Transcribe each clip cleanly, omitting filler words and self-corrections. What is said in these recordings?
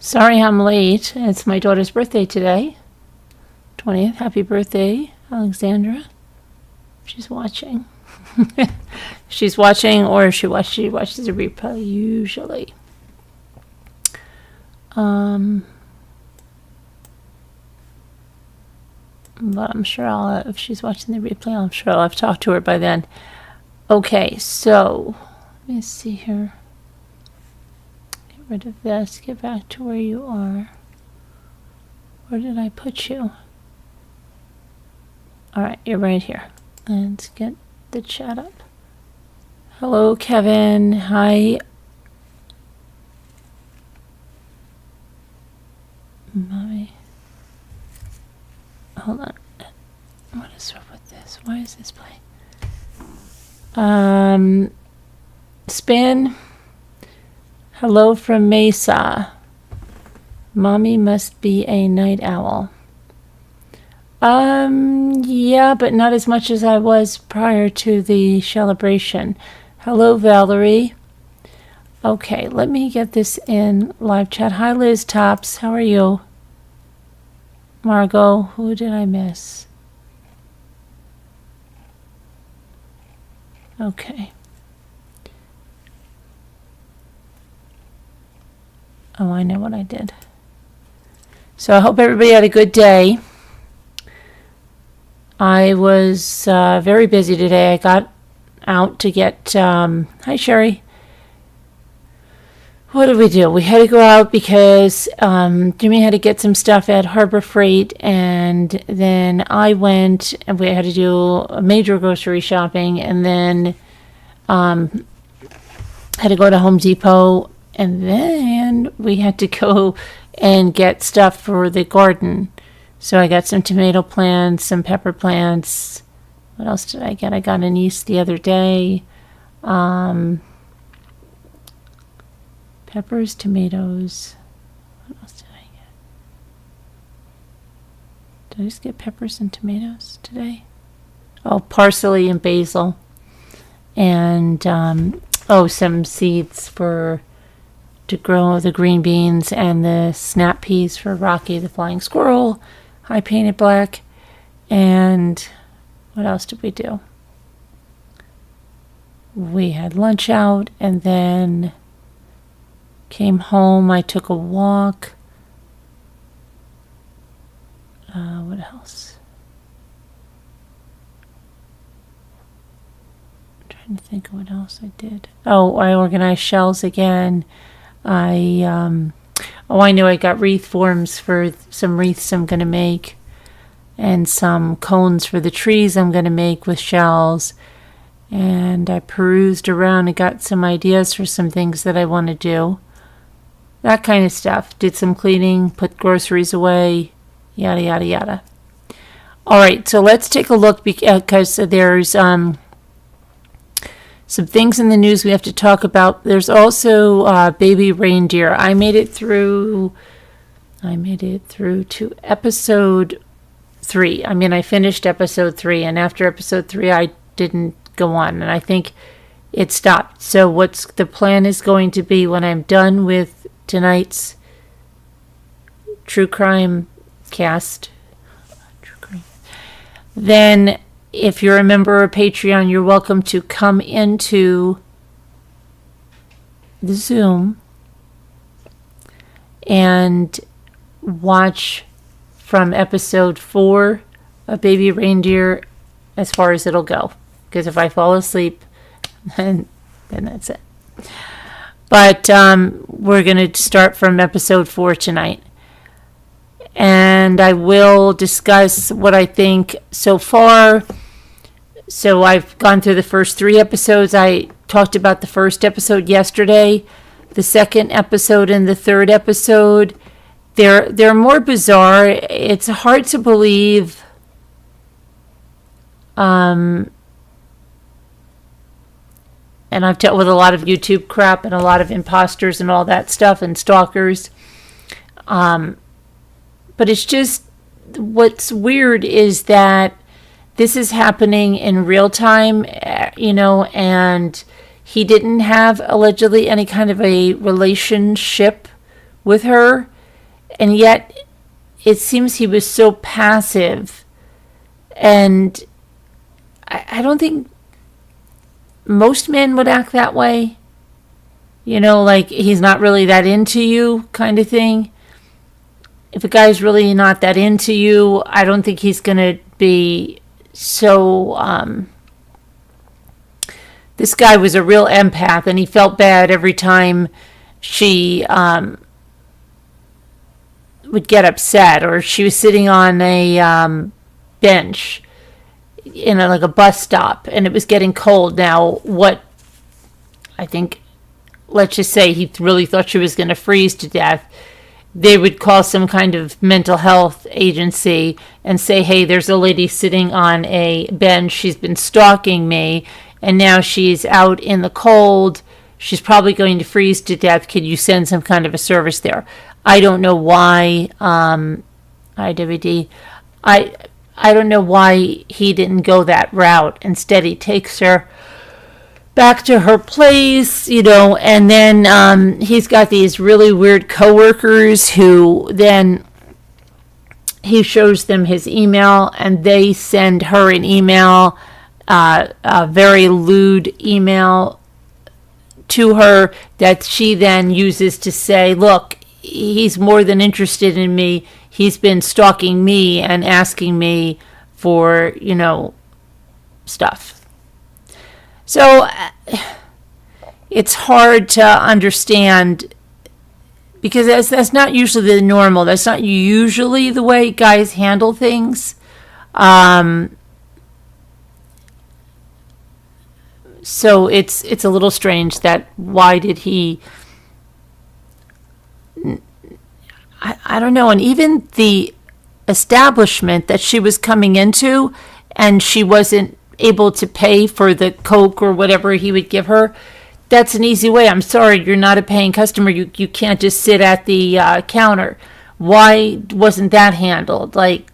Sorry I'm late. It's my daughter's birthday today. 20th. Happy birthday, Alexandra. She's watching. She's watching, or she watches a replay usually. But I'm sure if she's watching the replay, I'm sure I'll have talked to her by then. Okay, so let me see here. Get rid of this. Get back to where you are. Where did I put you? Alright, you're right here. Let's get the chat up. Hello, Kevin. Hi. Mommy. Hold on. What is up with this? Why is this playing? Spin. Hello from Mesa. Mommy must be a night owl. Yeah, but not as much as I was prior to the celebration. Hello, Valerie. Okay, let me get this in live chat. Hi, Liz Tops. How are you? Margot, who did I miss? Okay. Oh, I know what I did. So I hope everybody had a good day. I was very busy today. I got out to get... hi, Sherry. What did we do? We had to go out because Jimmy had to get some stuff at Harbor Freight, and then I went and we had to do a major grocery shopping, and then had to go to Home Depot, and then we had to go and get stuff for the garden. So I got some tomato plants, some pepper plants. What else did I get? I got anise the other day. Peppers, tomatoes. What else did I get? Did I just get peppers and tomatoes today? Oh, parsley and basil. And, some seeds to grow the green beans, and the snap peas for Rocky the flying squirrel. I painted black. And what else did we do? We had lunch out, and then came home. I took a walk. What else? I'm trying to think of what else I did. Oh, I organized shells again. I know I got wreath forms for some wreaths I'm going to make, and some cones for the trees I'm going to make with shells. And I perused around and got some ideas for some things that I want to do. That kind of stuff. Did some cleaning, put groceries away, yada, yada, yada. All right, so let's take a look because there's some things in the news we have to talk about. There's also Baby Reindeer. I made it through to episode 3. I finished episode 3, and after episode 3, I didn't go on, and I think it stopped. So what's the plan is going to be when I'm done with tonight's true crime cast. Then if you're a member of Patreon, you're welcome to come into the Zoom and watch from episode 4 of Baby Reindeer as far as it'll go. Because if I fall asleep, then that's it. But we're going to start from episode 4 tonight. And I will discuss what I think so far. So I've gone through the first 3 episodes. I talked about the first episode yesterday, the second episode and the third episode. They're more bizarre. It's hard to believe. And I've dealt with a lot of YouTube crap and a lot of imposters and all that stuff and stalkers. But it's just, what's weird is that this is happening in real time, and he didn't have allegedly any kind of a relationship with her. and yet it seems he was so passive. And I don't think most men would act that way. You know, like he's not really that into you kind of thing. If a guy's really not that into you, I don't think he's going to be so... This guy was a real empath, and he felt bad every time she would get upset, or she was sitting on a bench in like a bus stop, and it was getting cold. Now, what I think, let's just say he really thought she was going to freeze to death. They would call some kind of mental health agency and say, hey, there's a lady sitting on a bench. She's been stalking me, and now she's out in the cold. She's probably going to freeze to death. Could you send some kind of a service there? I don't know why, IWD, I don't know why he didn't go that route. Instead, he takes her back to her place, you know, and then he's got these really weird coworkers who then he shows them his email, and they send her an email, a very lewd email to her that she then uses to say, look, he's more than interested in me. He's been stalking me and asking me for, you know, stuff. So it's hard to understand, because that's not usually the normal. That's not usually the way guys handle things. So it's a little strange that why did he... I don't know. And even the establishment that she was coming into, and she wasn't able to pay for the Coke or whatever he would give her, that's an easy way. I'm sorry, you're not a paying customer. You can't just sit at the counter. Why wasn't that handled? Like,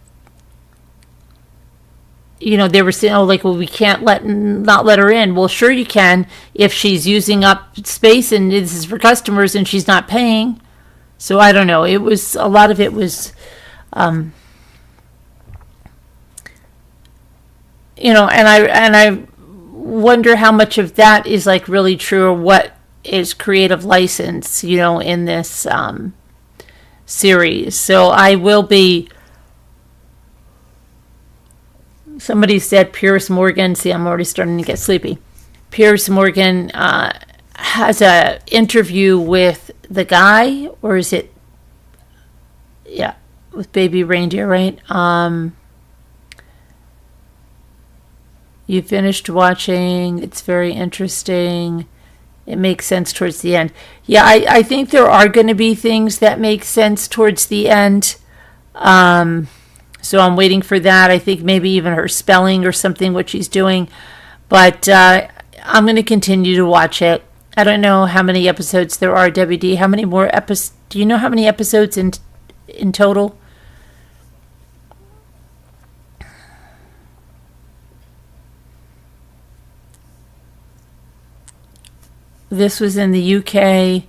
you know, they were saying, oh, like, well, we can't not let her in. Well, sure you can if she's using up space and this is for customers and she's not paying. So I don't know. It was, a lot of it was, you know, and I wonder how much of that is like really true, or what is creative license, you know, in this series. So I will be... Somebody said Piers Morgan. See, I'm already starting to get sleepy. Piers Morgan has a interview with the guy, or is it? Yeah, with Baby Reindeer, right? You finished watching. It's very interesting. It makes sense towards the end. Yeah, I think there are going to be things that make sense towards the end. So I'm waiting for that. I think maybe even her spelling or something, what she's doing. But I'm going to continue to watch it. I don't know how many episodes there are, WD. How many more episodes? Do you know how many episodes in total? This was in the UK,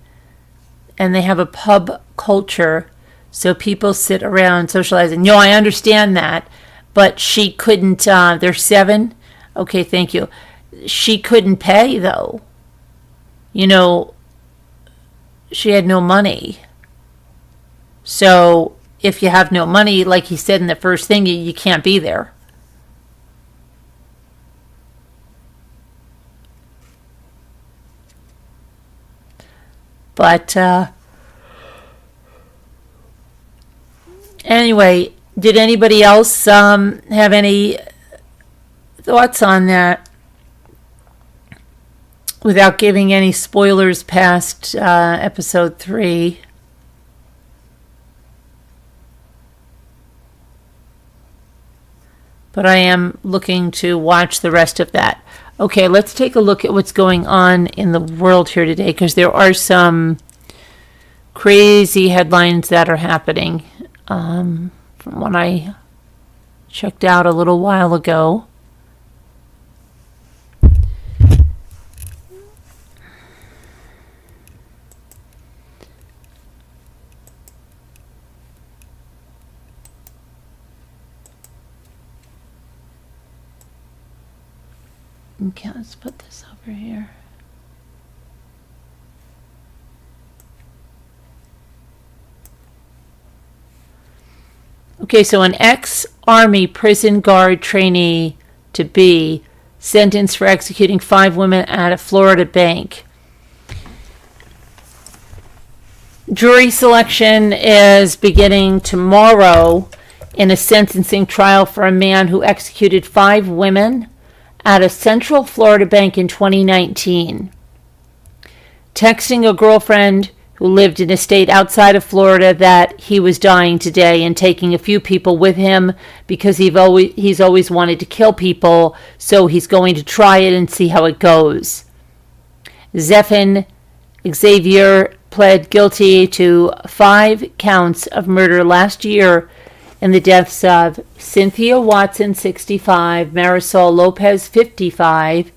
and they have a pub culture. So people sit around socializing. No, I understand that. But she couldn't, there's 7. Okay, thank you. She couldn't pay, though. You know, she had no money. So if you have no money, like he said in the first thing, you can't be there. But anyway, did anybody else have any thoughts on that without giving any spoilers past episode 3? But I am looking to watch the rest of that. Okay, let's take a look at what's going on in the world here today, because there are some crazy headlines that are happening from what I checked out a little while ago. Okay, let's put this over here. Okay, so an ex-Army prison guard trainee to be sentenced for executing 5 women at a Florida bank. Jury selection is beginning tomorrow in a sentencing trial for a man who executed 5 women at a Central Florida bank in 2019. Texting a girlfriend who lived in a state outside of Florida that he was dying today and taking a few people with him because he's always wanted to kill people, so he's going to try it and see how it goes. Zephan Xavier pled guilty to 5 counts of murder last year in the deaths of Cynthia Watson, 65, Marisol Lopez, 55,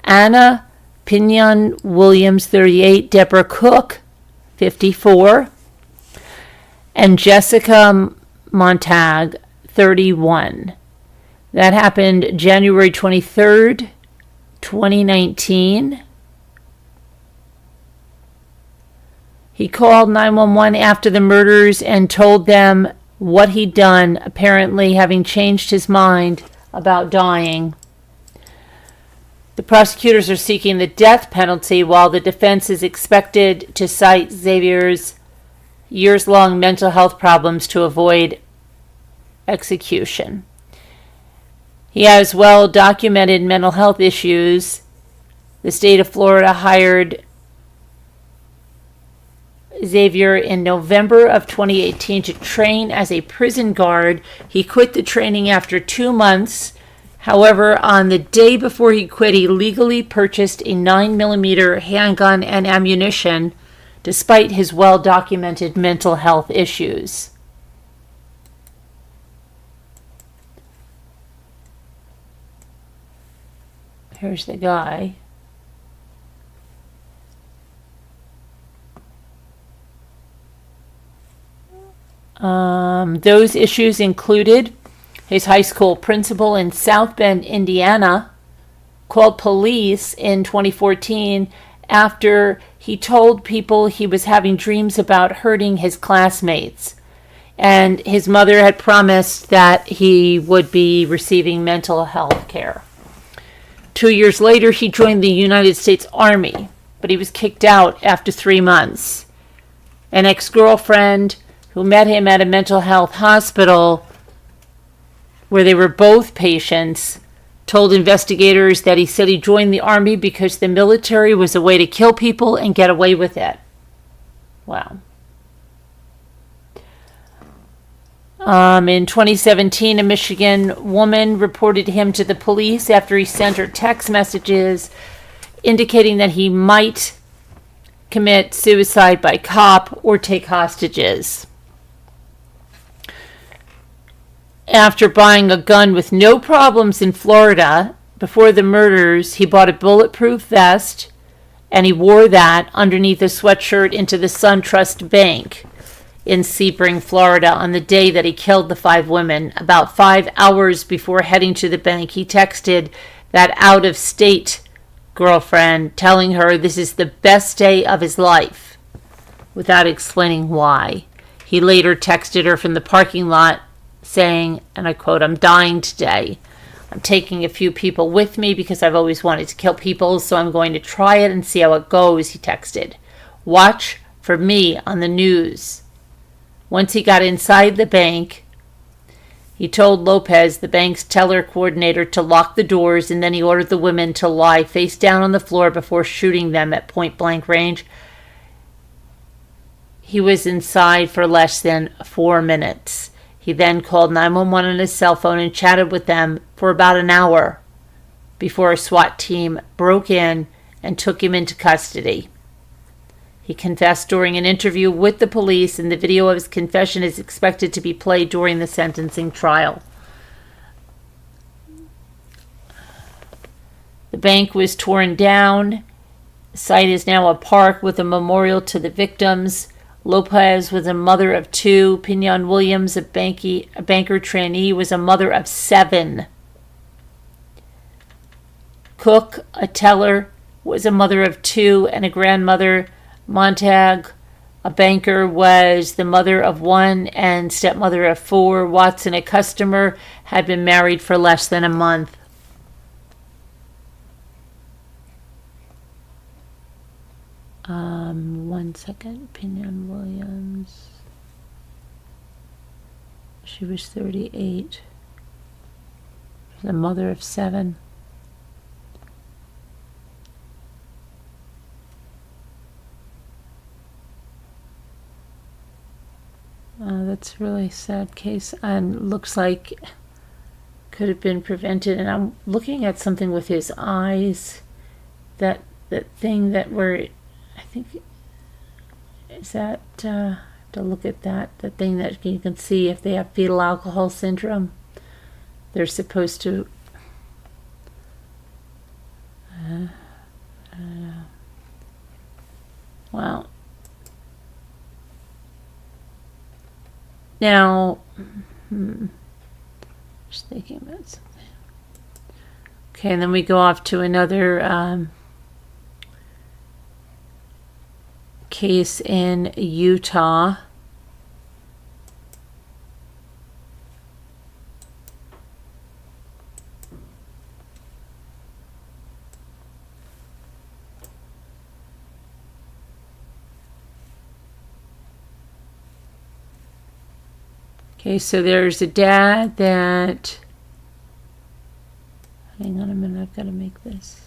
Anna Pinion Williams, 38, Deborah Cook, 54, and Jessica Montag, 31. That happened January 23rd, 2019. He called 911 after the murders and told them what he'd done, apparently having changed his mind about dying. The prosecutors are seeking the death penalty while the defense is expected to cite Xavier's years-long mental health problems to avoid execution. He has well-documented mental health issues. The state of Florida hired Xavier in November of 2018 to train as a prison guard. He quit the training after 2 months. However, on the day before he quit, he legally purchased a 9mm handgun and ammunition, despite his well-documented mental health issues. Here's the guy. Those issues included his high school principal in South Bend, Indiana, called police in 2014 after he told people he was having dreams about hurting his classmates. And his mother had promised that he would be receiving mental health care. 2 years later, he joined the United States Army, but he was kicked out after 3 months. An ex-girlfriend who met him at a mental health hospital where they were both patients told investigators that he said he joined the Army because the military was a way to kill people and get away with it. Wow. In 2017, a Michigan woman reported him to the police after he sent her text messages indicating that he might commit suicide by cop or take hostages. After buying a gun with no problems in Florida before the murders, he bought a bulletproof vest and he wore that underneath a sweatshirt into the SunTrust Bank in Sebring, Florida on the day that he killed the 5 women. About 5 hours before heading to the bank, he texted that out-of-state girlfriend telling her this is the best day of his life without explaining why. He later texted her from the parking lot saying, and I quote, "I'm dying today. I'm taking a few people with me because I've always wanted to kill people, so I'm going to try it and see how it goes," he texted. "Watch for me on the news." Once he got inside the bank, he told Lopez, the bank's teller coordinator, to lock the doors, and then he ordered the women to lie face down on the floor before shooting them at point-blank range. He was inside for less than 4 minutes. He then called 911 on his cell phone and chatted with them for about an hour before a SWAT team broke in and took him into custody. He confessed during an interview with the police, and the video of his confession is expected to be played during the sentencing trial. The bank was torn down. The site is now a park with a memorial to the victims. Lopez was a mother of 2. Pinion Williams, a banker trainee, was a mother of 7. Cook, a teller, was a mother of 2 and a grandmother. Montag, a banker, was the mother of 1 and stepmother of 4. Watson, a customer, had been married for less than a month. One second. Pinion Williams. She was 38. The mother of 7. That's a really sad case, and looks like could have been prevented. And I'm looking at something with his eyes. That thing that were, I think, is that to look at that. The thing that you can see if they have fetal alcohol syndrome. They're supposed to. Wow. Now, just thinking about something. Okay, and then we go off to another case in Utah. Okay, so there's a dad that, hang on a minute, I've got to make this.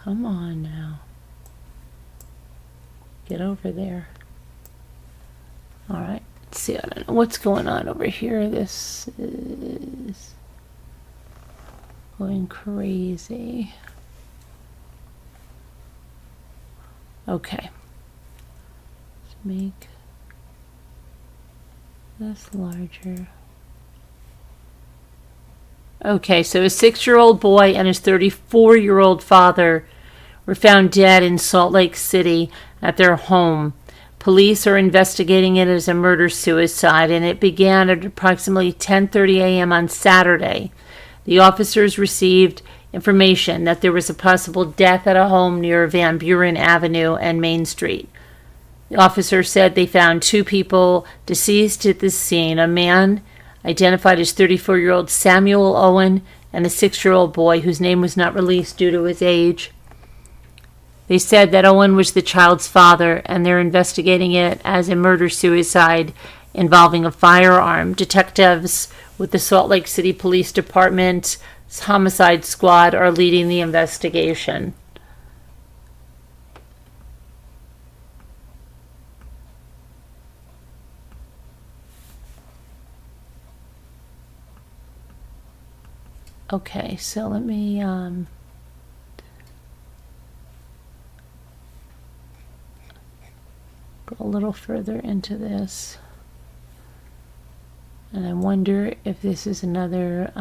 Come on now. Get over there. All right, let's see, I don't know what's going on over here. This is going crazy. Okay. Let's make this larger. Okay, so a 6-year-old boy and his 34-year-old father were found dead in Salt Lake City at their home. Police are investigating it as a murder-suicide, and it began at approximately 10:30 a.m. on Saturday. The officers received information that there was a possible death at a home near Van Buren Avenue and Main Street. The officer said they found 2 people deceased at the scene, a man identified as 34-year-old Samuel Owen and a 6-year-old boy whose name was not released due to his age. They said that Owen was the child's father, and they're investigating it as a murder-suicide involving a firearm. Detectives with the Salt Lake City Police Department's homicide squad are leading the investigation. Okay, so let me go a little further into this. And I wonder if this is another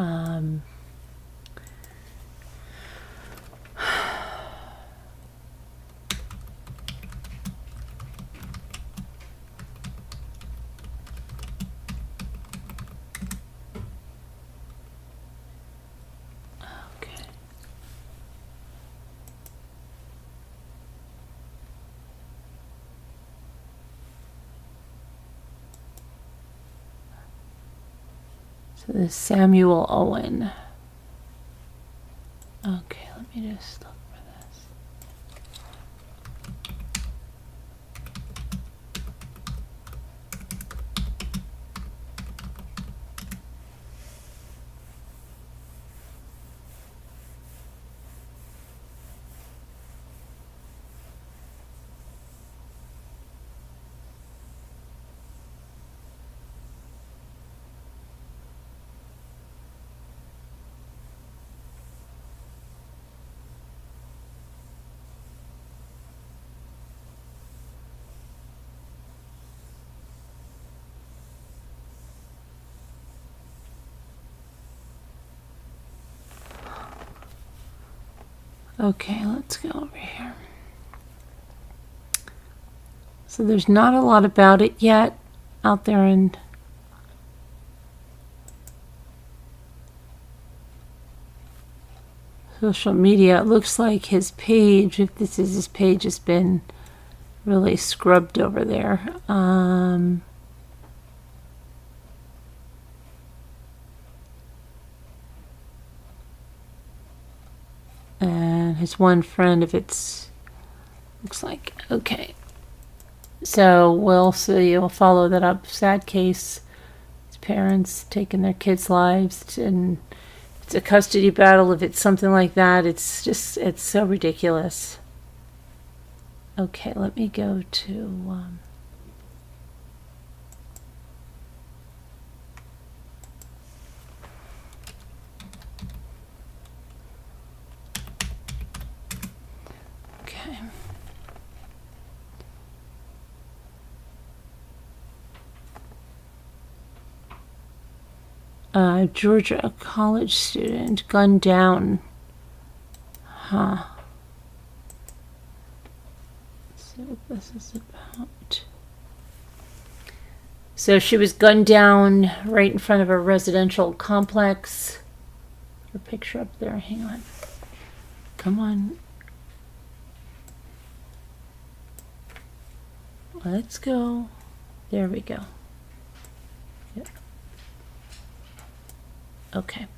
okay. So this Samuel Owen. Okay, let me just look for this. Okay, let's go over here. So there's not a lot about it yet out there in social media. It looks like his page, if this is his page, has been really scrubbed over there. And his one friend, if it's, looks like, okay. So we'll see, we'll follow that up. Sad case. His parents taking their kids' lives, and it's a custody battle. If it's something like that, it's just, it's so ridiculous. Okay, let me go to okay. Georgia college student gunned down. Huh. Let's see what this is about. So she was gunned down right in front of a residential complex. Her picture up there. Hang on. Come on. Let's go. There we go. Yep. Okay.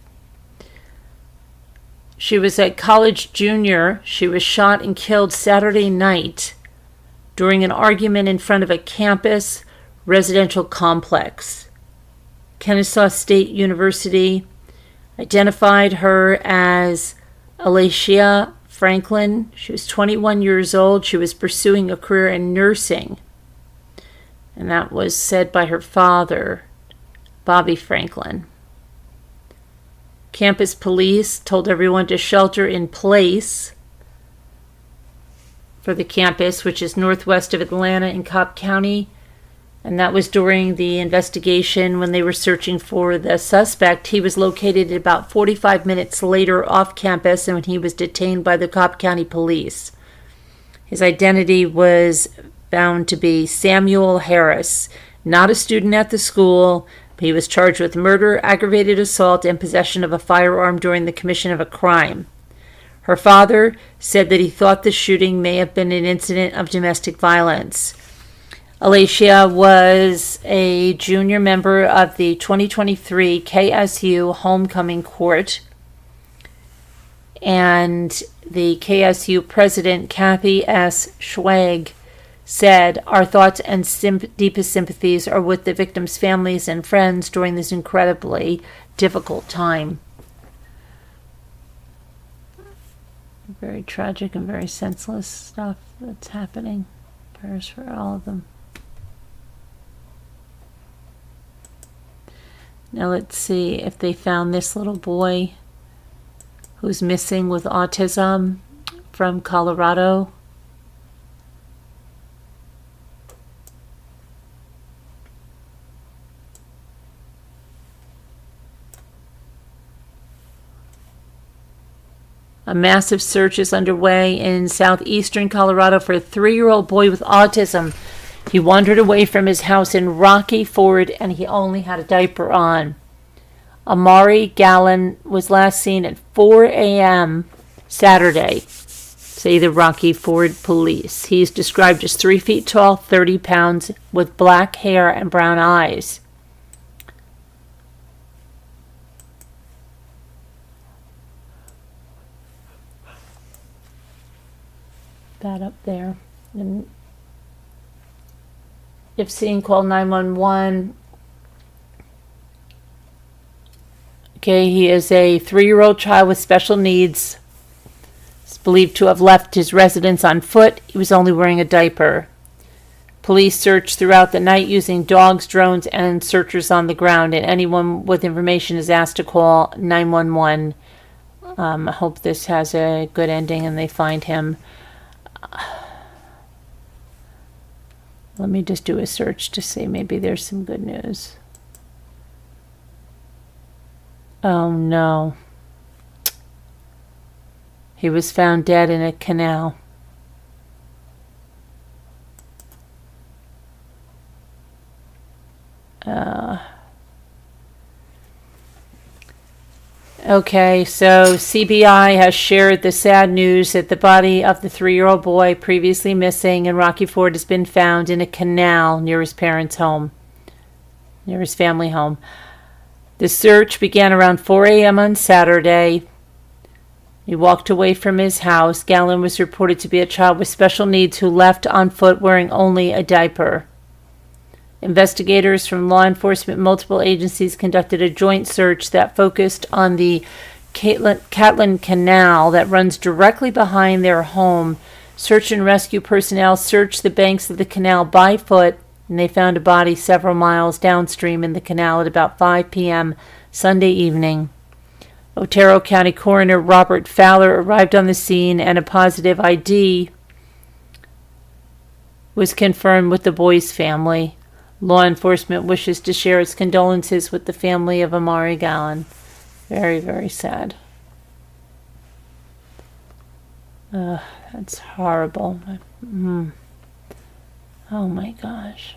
She was a college junior. She was shot and killed Saturday night during an argument in front of a campus residential complex. Kennesaw State University identified her as Alicia Franklin. She was 21 years old. She was pursuing a career in nursing. And that was said by her father, Bobby Franklin. Campus police told everyone to shelter in place for the campus, which is northwest of Atlanta in Cobb County. And that was during the investigation when they were searching for the suspect. He was located about 45 minutes later off campus and when he was detained by the Cobb County police. His identity was found to be Samuel Harris, not a student at the school. He was charged with murder, aggravated assault, and possession of a firearm during the commission of a crime. Her father said that he thought the shooting may have been an incident of domestic violence. Alicia was a junior member of the 2023 KSU homecoming court, and the KSU president, Kathy S. Schwag, said, "Our thoughts and deepest sympathies are with the victims' families and friends during this incredibly difficult time." Very tragic and very senseless stuff that's happening. Prayers for all of them. Now let's see if they found this little boy who's missing with autism from Colorado. A massive search is underway in southeastern Colorado for a 3-year-old boy with autism. He wandered away from his house in Rocky Ford and he only had a diaper on. Amari Gallen was last seen at 4 a.m. Saturday, say the Rocky Ford police. He is described as 3 feet tall, 30 pounds, with black hair and brown eyes. That up there. And if seen, call 911. Okay, he is a 3-year-old child with special needs. He's believed to have left his residence on foot. He was only wearing a diaper. Police searched throughout the night using dogs, drones, and searchers on the ground. And anyone with information is asked to call 911. I hope this has a good ending and they find him. Let me just do a search to see maybe there's some good news. Oh no. He was found dead in a canal. Okay, so CBI has shared the sad news that the body of the 3-year-old boy previously missing in Rocky Ford has been found in a canal near his parents' home, near his family home. The search began around 4 a.m. on Saturday. He walked away from his house. Gallon was reported to be a child with special needs who left on foot wearing only a diaper. Investigators from law enforcement and multiple agencies conducted a joint search that focused on the Catlin Canal that runs directly behind their home. Search and rescue personnel searched the banks of the canal by foot, and they found a body several miles downstream in the canal at about 5 p.m. Sunday evening. Otero County Coroner Robert Fowler arrived on the scene, and a positive ID was confirmed with the boy's family. Law enforcement wishes to share its condolences with the family of Amari Gallon. Very, very sad. That's horrible. Oh my gosh.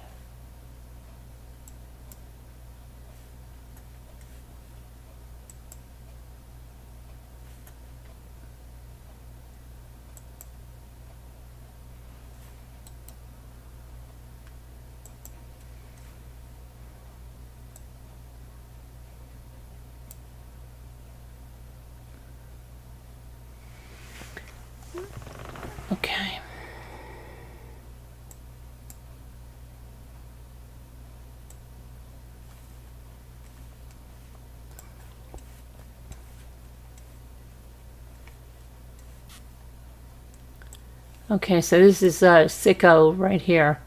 Okay. Okay, so this is Sicko right here.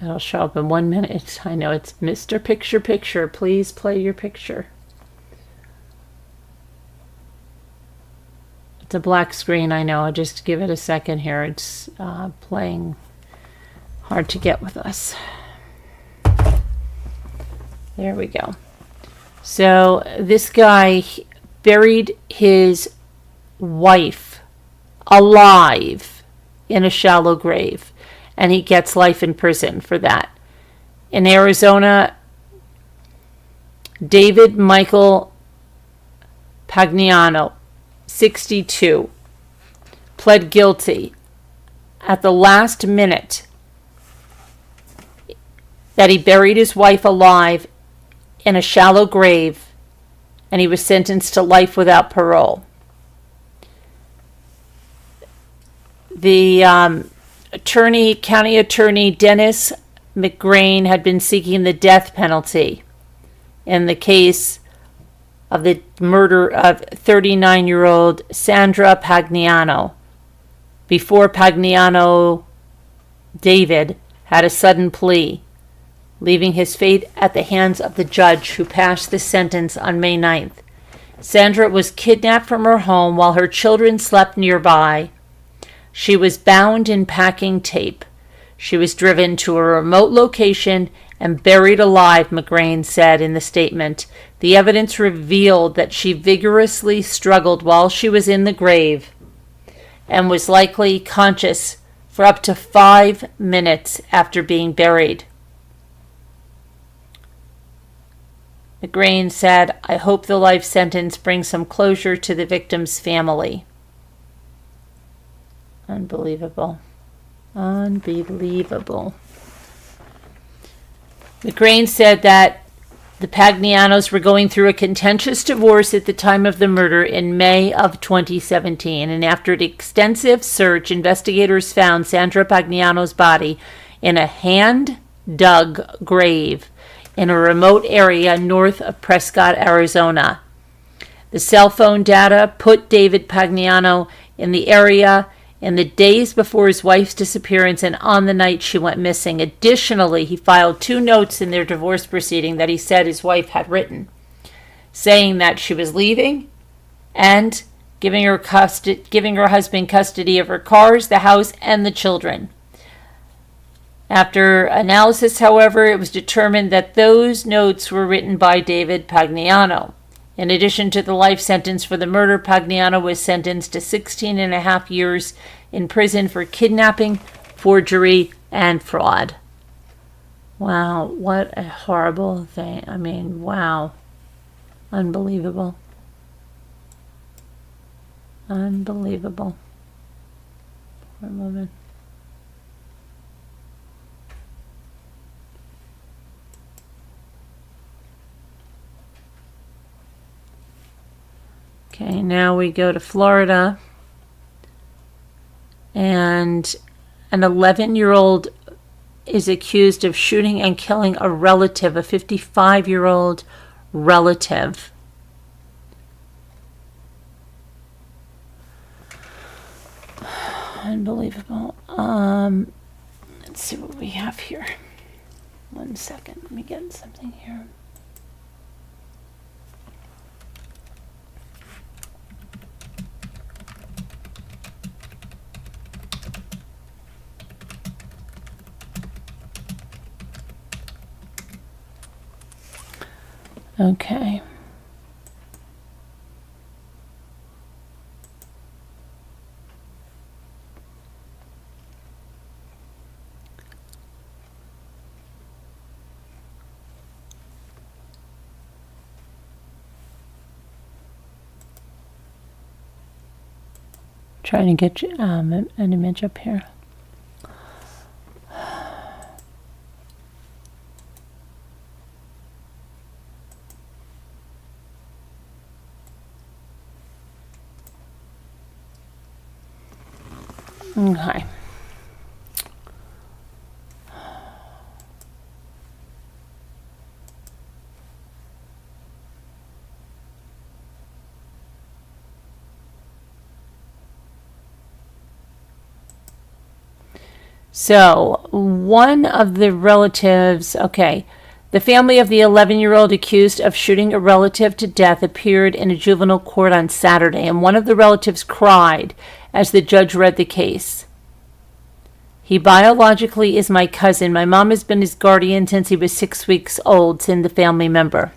It'll show up in 1 minute. I know it's Mr. Picture Picture. Please play your picture. It's a black screen, I know. I'll just give it a second here. It's playing hard to get with us. There we go. So this guy buried his wife alive in a shallow grave, and he gets life in prison for that. In Arizona, David Michael Pagnano, 62, pled guilty at the last minute that he buried his wife alive in a shallow grave, and he was sentenced to life without parole. The county attorney Dennis McGrain had been seeking the death penalty in the case of the murder of 39-year-old Sandra Pagnano before Pagnano David had a sudden plea, leaving his fate at the hands of the judge who passed the sentence on May 9th. Sandra was kidnapped from her home while her children slept nearby. She was bound in packing tape. She was driven to a remote location and buried alive, McGrain said in the statement. The evidence revealed that she vigorously struggled while she was in the grave and was likely conscious for up to 5 minutes after being buried. McGrain said, "I hope the life sentence brings some closure to the victim's family." Unbelievable. Unbelievable. McGrain said that the Pagnianos were going through a contentious divorce at the time of the murder in May of 2017, and after an extensive search, investigators found Sandra Pagnano's body in a hand-dug grave in a remote area north of Prescott, Arizona. The cell phone data put David Pagnano in the area in the days before his wife's disappearance and on the night she went missing. Additionally, he filed 2 notes in their divorce proceeding that he said his wife had written, saying that she was leaving and giving her husband custody of her cars, the house, and the children. After analysis, however, it was determined that those notes were written by David Pagnano. In addition to the life sentence for the murder, Pagnano was sentenced to 16 and a half years in prison for kidnapping, forgery, and fraud. Wow, what a horrible thing. I mean, wow. Unbelievable. Unbelievable. Poor woman. Okay, now we go to Florida. And an 11-year-old is accused of shooting and killing a relative, a 55-year-old relative. Unbelievable. Let's see what we have here. 1 second. Let me get something here. Okay. Trying to get an image up here. Okay. So, one of the relatives, okay, the family of the 11-year-old accused of shooting a relative to death appeared in a juvenile court on Saturday, and one of the relatives cried as the judge read the case. He biologically is my cousin. My mom has been his guardian since he was 6 weeks old, said the family member.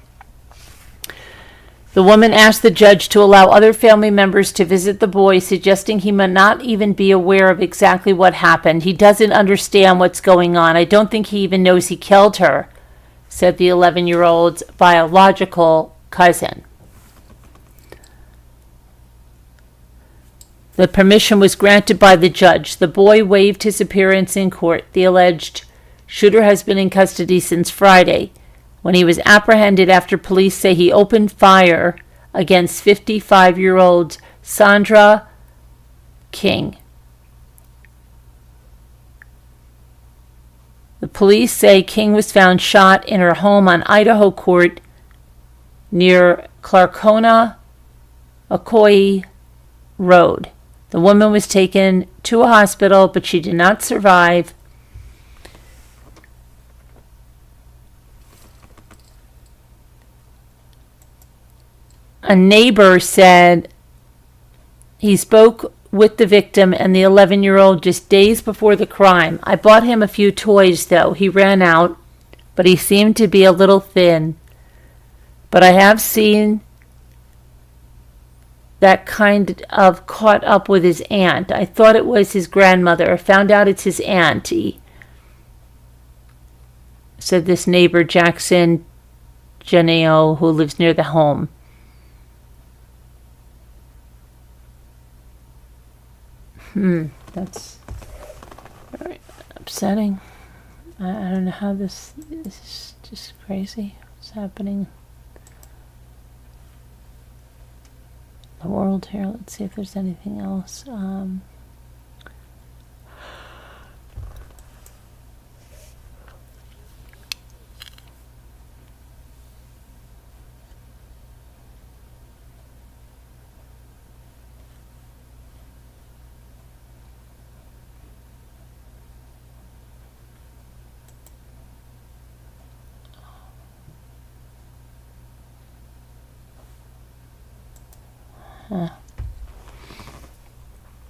The woman asked the judge to allow other family members to visit the boy, suggesting he may not even be aware of exactly what happened. He doesn't understand what's going on. I don't think he even knows he killed her, said the 11-year-old's biological cousin. The permission was granted by the judge. The boy waived his appearance in court. The alleged shooter has been in custody since Friday, when he was apprehended after police say he opened fire against 55-year-old Sandra King. The police say King was found shot in her home on Idaho Court near Clarkona, Ocoee Road. The woman was taken to a hospital, but she did not survive. A neighbor said he spoke with the victim and the 11-year-old just days before the crime. I bought him a few toys, though. He ran out, but he seemed to be a little thin. But I have seen that kind of caught up with his aunt. I thought it was his grandmother. I found out it's his auntie, said this neighbor, Jackson Geneo, who lives near the home. That's very upsetting. I don't know how this is just crazy. What's happening in the world here? Let's see if there's anything else.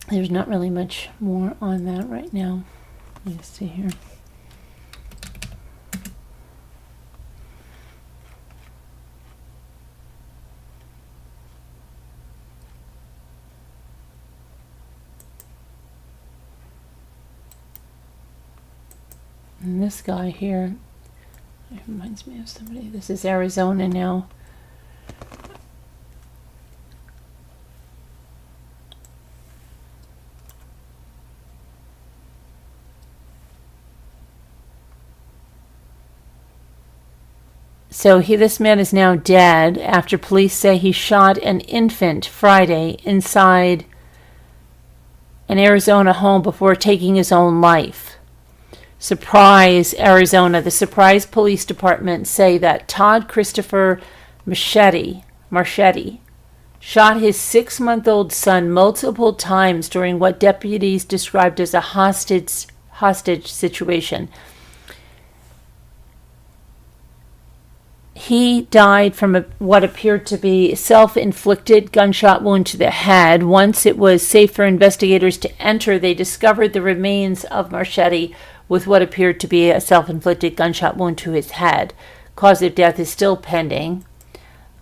There's not really much more on that right now. Let me see here. And this guy here It reminds me of somebody. This is Arizona now. So this man is now dead after police say he shot an infant Friday inside an Arizona home before taking his own life. Surprise, Arizona. The Surprise Police Department say that Todd Christopher Marchetti shot his 6-month-old son multiple times during what deputies described as a hostage situation. He died from what appeared to be self-inflicted gunshot wound to the head. Once it was safe for investigators to enter, they discovered the remains of Marchetti with what appeared to be a self-inflicted gunshot wound to his head. Cause of death is still pending,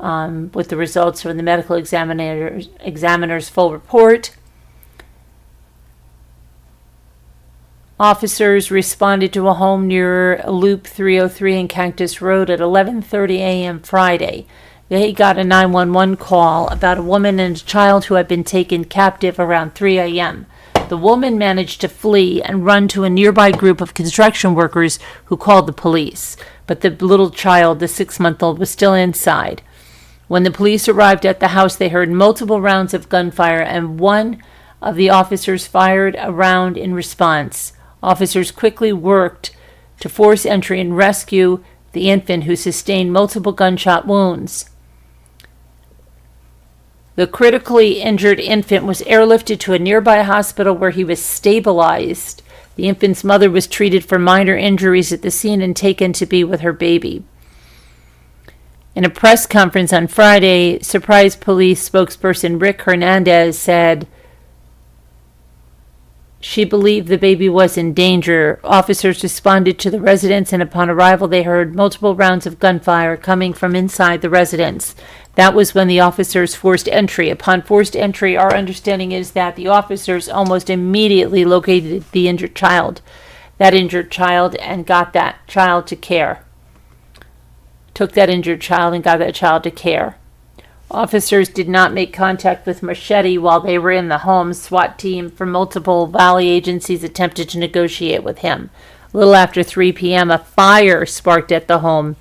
with the results from the medical examiner's full report. Officers responded to a home near Loop 303 and Cactus Road at 11:30 a.m. Friday. They got a 911 call about a woman and a child who had been taken captive around 3 a.m. The woman managed to flee and run to a nearby group of construction workers who called the police. But the little child, the 6-month-old, was still inside. When the police arrived at the house, they heard multiple rounds of gunfire, and one of the officers fired a round in response. Officers quickly worked to force entry and rescue the infant, who sustained multiple gunshot wounds. The critically injured infant was airlifted to a nearby hospital where he was stabilized. The infant's mother was treated for minor injuries at the scene and taken to be with her baby. In a press conference on Friday, Surprise Police spokesperson Rick Hernandez said she believed the baby was in danger. Officers responded to the residence, and upon arrival they heard multiple rounds of gunfire coming from inside the residence. That was when the officers forced entry. Upon forced entry, our understanding is that the officers almost immediately located the injured child, and got that child to care. Took that injured child and got that child to care. Officers did not make contact with Marchetti while they were in the home. SWAT team from multiple Valley agencies attempted to negotiate with him. A little after 3 p.m., a fire sparked at the home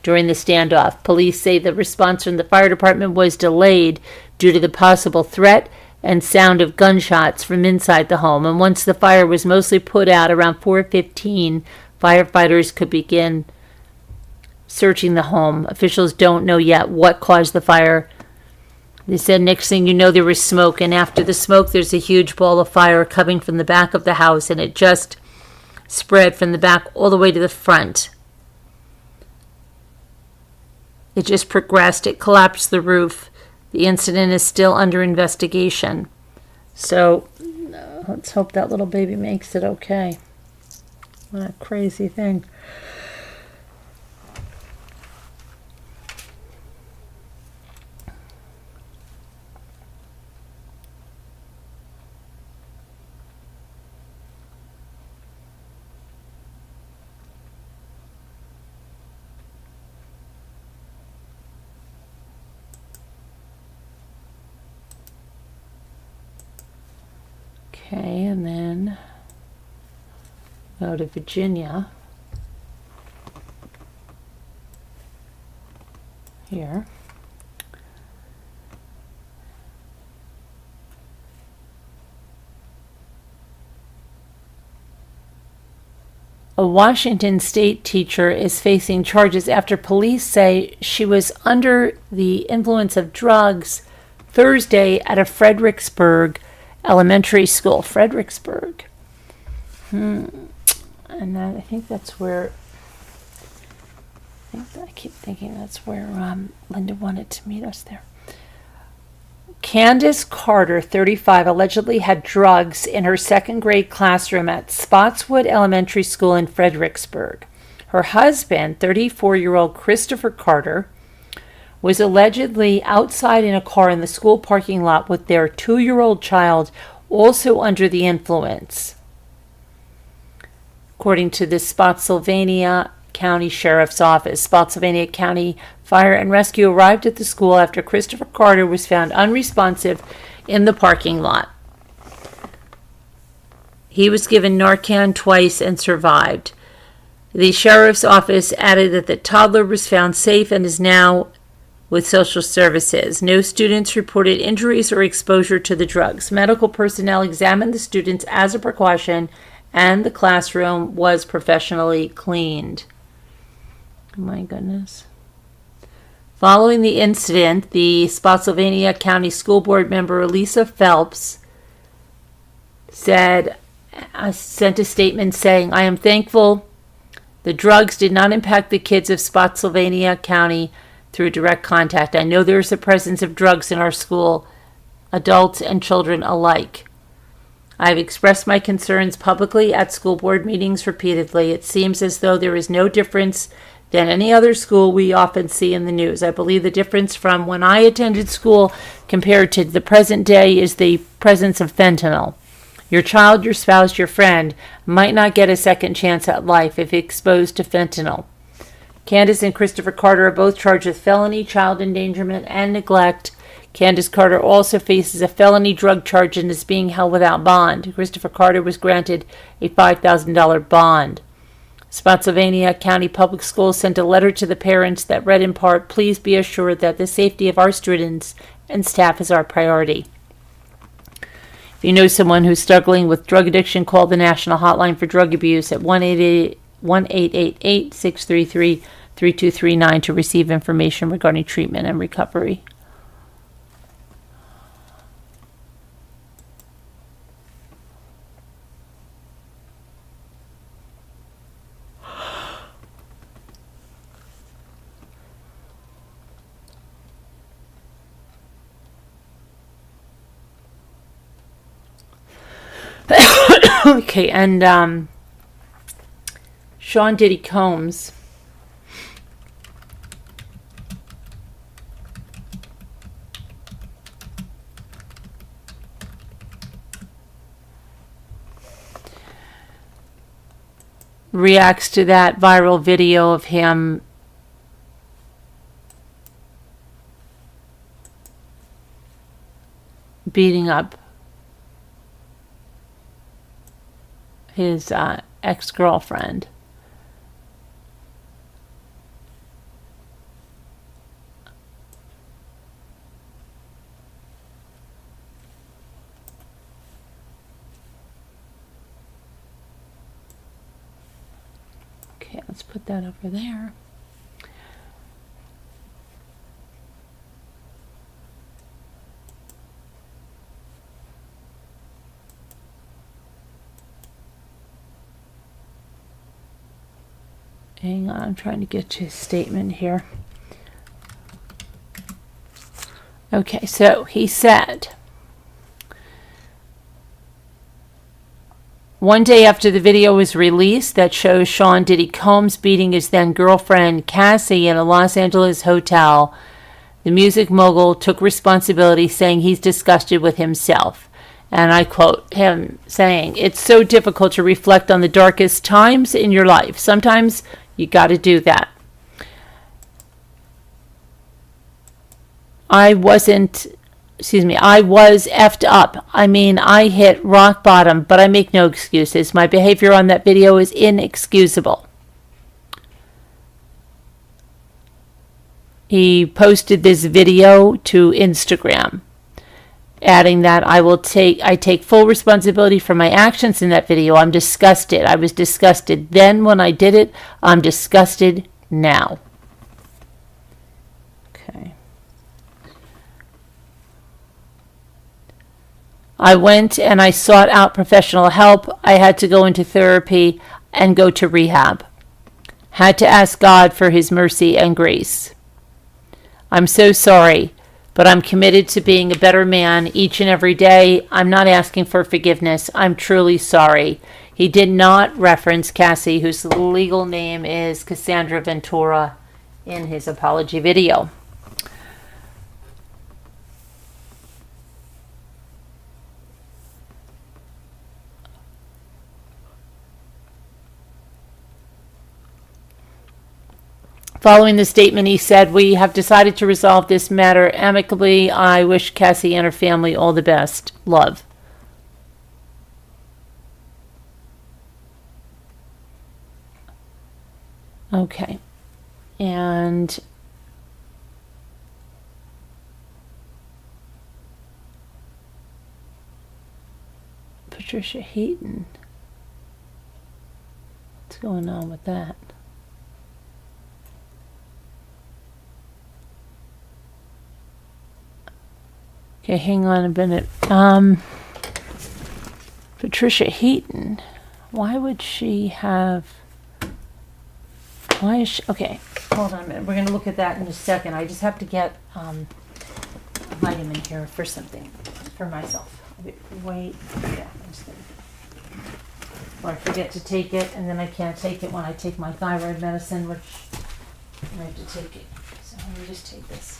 during the standoff. Police say the response from the fire department was delayed due to the possible threat and sound of gunshots from inside the home. And once the fire was mostly put out around 4:15, firefighters could begin searching the home. Officials don't know yet what caused the fire. They said next thing you know there was smoke, and after the smoke there's a huge ball of fire coming from the back of the house, and it just spread from the back all the way to the front. It just progressed. It collapsed the roof. The incident is still under investigation. So let's hope that little baby makes it okay. What a crazy thing. Okay, and then go to Virginia. Here. A Washington State teacher is facing charges after police say she was under the influence of drugs Thursday at a Fredericksburg elementary school. Fredericksburg. And I think that's where, I keep thinking that's where Linda wanted to meet us there. Candace Carter, 35, allegedly had drugs in her second grade classroom at Spotswood Elementary School in Fredericksburg. Her husband, 34-year-old Christopher Carter, was allegedly outside in a car in the school parking lot with their 2-year-old child, also under the influence. According to the Spotsylvania County Sheriff's Office. Spotsylvania County Fire and Rescue arrived at the school after Christopher Carter was found unresponsive in the parking lot. He was given Narcan twice and survived. The sheriff's office added that the toddler was found safe and is now with social services. No students reported injuries or exposure to the drugs. Medical personnel examined the students as a precaution, and the classroom was professionally cleaned. Oh my goodness. Following the incident, the Spotsylvania County School Board member Elisa Phelps sent a statement saying, "I am thankful the drugs did not impact the kids of Spotsylvania County through direct contact. I know there is a presence of drugs in our school, adults and children alike. I have expressed my concerns publicly at school board meetings repeatedly. It seems as though there is no difference than any other school we often see in the news. I believe the difference from when I attended school compared to the present day is the presence of fentanyl. Your child, your spouse, your friend might not get a second chance at life if exposed to fentanyl." Candace and Christopher Carter are both charged with felony child endangerment and neglect. Candace Carter also faces a felony drug charge and is being held without bond. Christopher Carter was granted a $5,000 bond. Spotsylvania County Public Schools sent a letter to the parents that read in part, "Please be assured that the safety of our students and staff is our priority." If you know someone who's struggling with drug addiction, call the National Hotline for Drug Abuse at 1-888-633-3239 to receive information regarding treatment and recovery. Okay, and Sean Diddy Combs reacts to that viral video of him beating up his ex-girlfriend. Okay, let's put that over there. Hang on, I'm trying to get to his statement here. Okay, so he said, one day after the video was released that shows Sean Diddy Combs beating his then girlfriend Cassie in a Los Angeles hotel, the music mogul took responsibility, saying he's disgusted with himself. And I quote him saying, "It's so difficult to reflect on the darkest times in your life. Sometimes you got to do that. I was effed up. I mean, I hit rock bottom, but I make no excuses. My behavior on that video is inexcusable." He posted this video to Instagram, adding that I take full responsibility for my actions in that video. I'm disgusted. I was disgusted then when I did it. I'm disgusted now. Okay. I went and I sought out professional help. I had to go into therapy and go to rehab. Had to ask God for his mercy and grace. I'm so sorry, but I'm committed to being a better man each and every day. I'm not asking for forgiveness. I'm truly sorry. He did not reference Cassie, whose legal name is Cassandra Ventura, in his apology video. Following the statement, he said, "We have decided to resolve this matter amicably. I wish Cassie and her family all the best. Love." Okay. And Patricia Heaton. What's going on with that? Okay, hang on a minute. Patricia Heaton. Why would she have... Why is she... Okay, hold on a minute. We're going to look at that in a second. I just have to get a vitamin here for something for myself. Wait. Yeah, I'm just going to... Or I forget to take it, and then I can't take it when I take my thyroid medicine, which I have to take it. So let me just take this.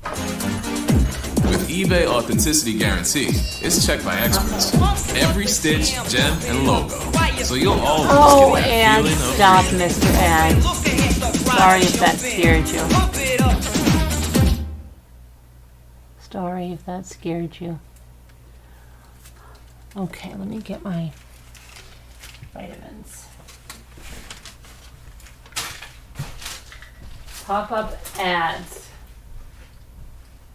With eBay Authenticity Guarantee, it's checked by experts. Every stitch, gem, and logo. So you'll always get that feeling of stop, Mr. Ed. Sorry if that scared you. Sorry if that scared you. Okay, let me get my vitamins. Pop-up ads.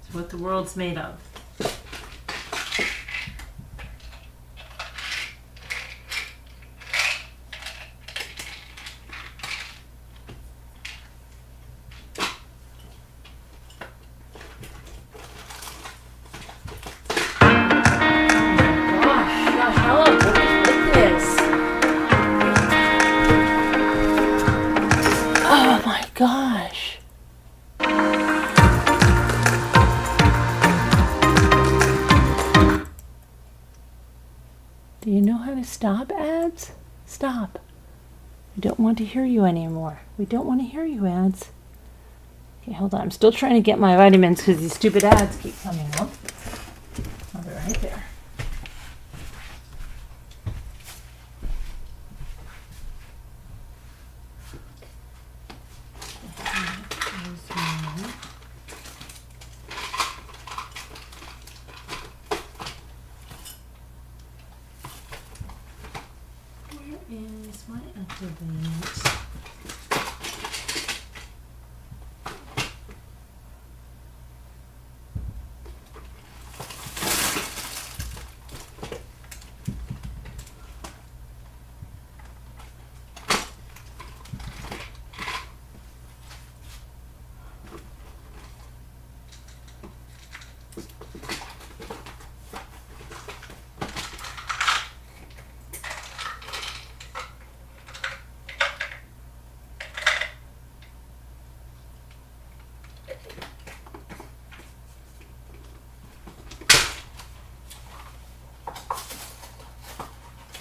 It's what the world's made of. Gosh. Do you know how to stop ads? Stop. We don't want to hear you anymore. We don't want to hear you, ads. Okay, hold on. I'm still trying to get my vitamins because these stupid ads keep coming up. Oh, they're right there. Is my activate?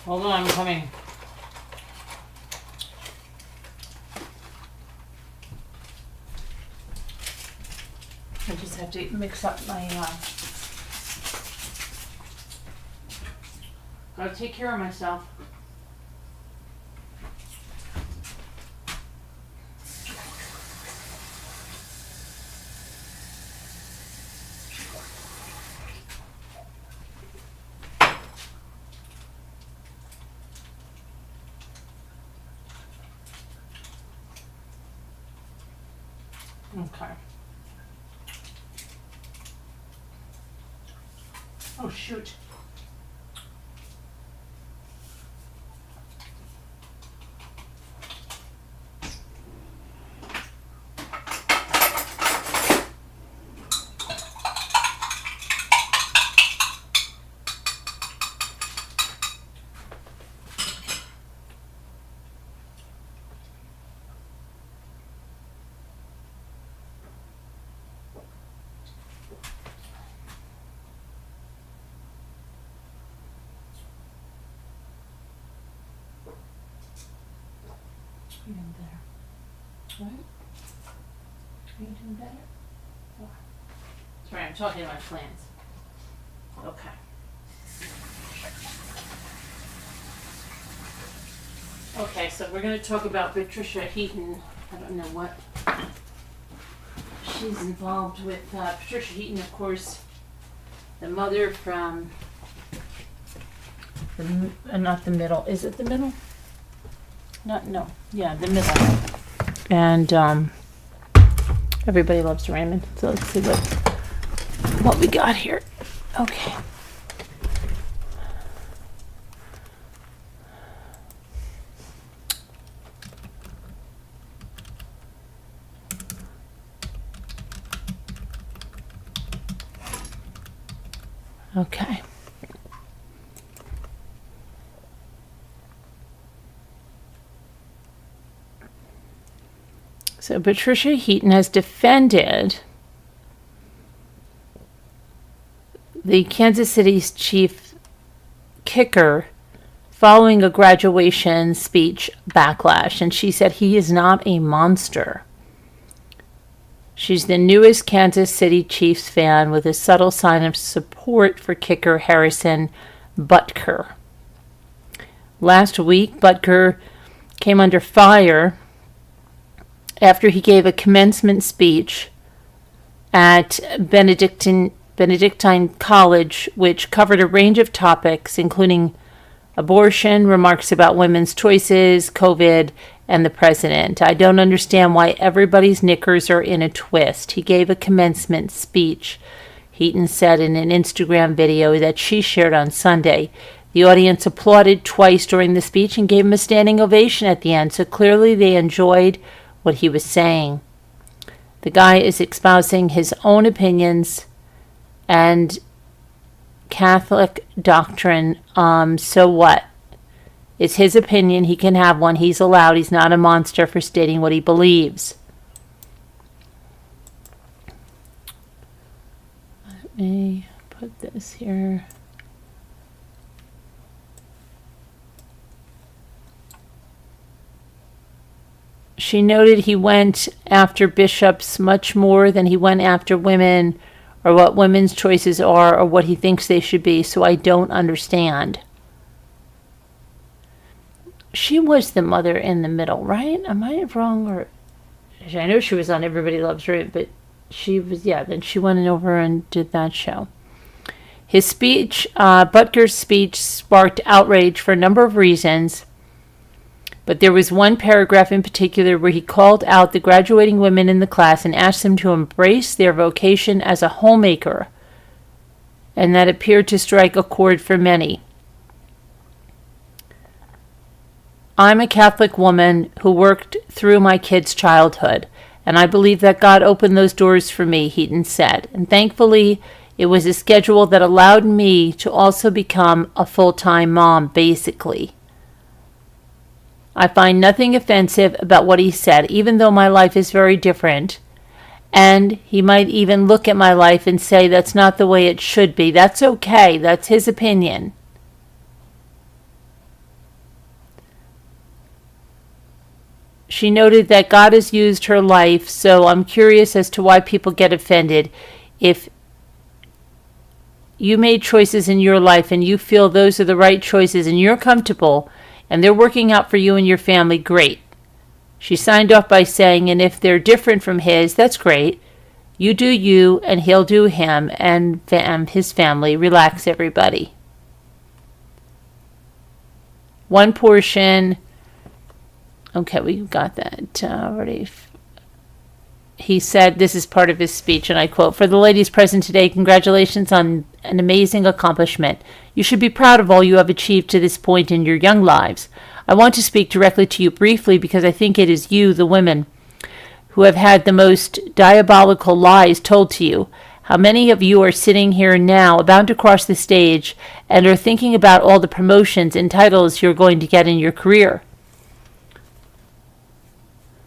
Hold on, I'm coming. I just have to mix up my, gotta take care of myself. Okay. Oh, shoot. Are you doing better? Right? Are you doing better? Oh. Sorry, I'm talking to my plants. Okay. Okay, so we're going to talk about Patricia Heaton. I don't know what she's involved with. Patricia Heaton, of course, the mother from not the middle. Is it the middle? No. Yeah, the middle. And everybody loves Raymond. So let's see what we got here. Okay. Okay. So Patricia Heaton has defended the Kansas City's chief kicker following a graduation speech backlash, and she said he is not a monster. She's the newest Kansas City Chiefs fan with a subtle sign of support for kicker Harrison Butker. Last week, Butker came under fire after he gave a commencement speech at Benedictine College, which covered a range of topics, including abortion, remarks about women's choices, COVID, and the president. I don't understand why everybody's knickers are in a twist. He gave a commencement speech, Heaton said in an Instagram video that she shared on Sunday. The audience applauded twice during the speech and gave him a standing ovation at the end, so clearly they enjoyed what he was saying. The guy is espousing his own opinions and Catholic doctrine. So what? It's his opinion. He can have one. He's allowed. He's not a monster for stating what he believes. Let me put this here. She noted he went after bishops much more than he went after women, or what women's choices are, or what he thinks they should be, so I don't understand. She was the mother in the middle, right? Am I wrong? Or I know she was on Everybody Loves Raymond, but she was, then she went over and did that show. His speech, Butker's speech, sparked outrage for a number of reasons, but there was one paragraph in particular where he called out the graduating women in the class and asked them to embrace their vocation as a homemaker, and that appeared to strike a chord for many. I'm a Catholic woman who worked through my kids' childhood, and I believe that God opened those doors for me, Heaton said. And thankfully, it was a schedule that allowed me to also become a full-time mom, basically. I find nothing offensive about what he said, even though my life is very different. And he might even look at my life and say that's not the way it should be. That's okay. That's his opinion. She noted that God has used her life, so I'm curious as to why people get offended. If you made choices in your life and you feel those are the right choices and you're comfortable and they're working out for you and your family, great. She signed off by saying, and if they're different from his, that's great. You do you and he'll do him and his family. Relax, everybody. One portion. Okay, we got that already. He said, this is part of his speech, and I quote, "For the ladies present today, congratulations on an amazing accomplishment. You should be proud of all you have achieved to this point in your young lives. I want to speak directly to you briefly because I think it is you, the women, who have had the most diabolical lies told to you. How many of you are sitting here now, about to cross the stage, and are thinking about all the promotions and titles you're going to get in your career?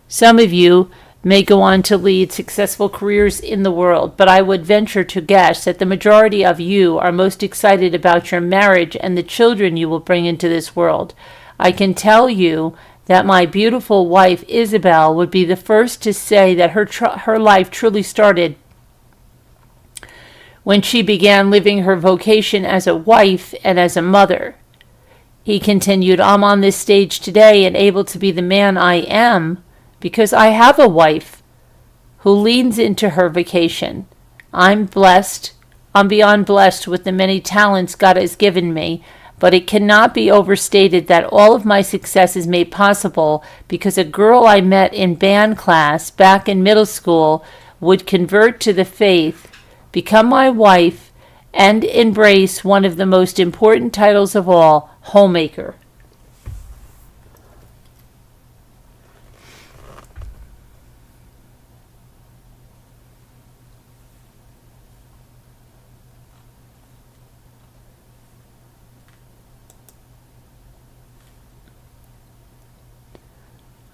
Some of you may go on to lead successful careers in the world, but I would venture to guess that the majority of you are most excited about your marriage and the children you will bring into this world. I can tell you that my beautiful wife, Isabel, would be the first to say that her life truly started when she began living her vocation as a wife and as a mother. He continued, I'm on this stage today and able to be the man I am because I have a wife who leans into her vacation. I'm blessed. I'm beyond blessed with the many talents God has given me, but it cannot be overstated that all of my success is made possible because a girl I met in band class back in middle school would convert to the faith, become my wife, and embrace one of the most important titles of all, homemaker.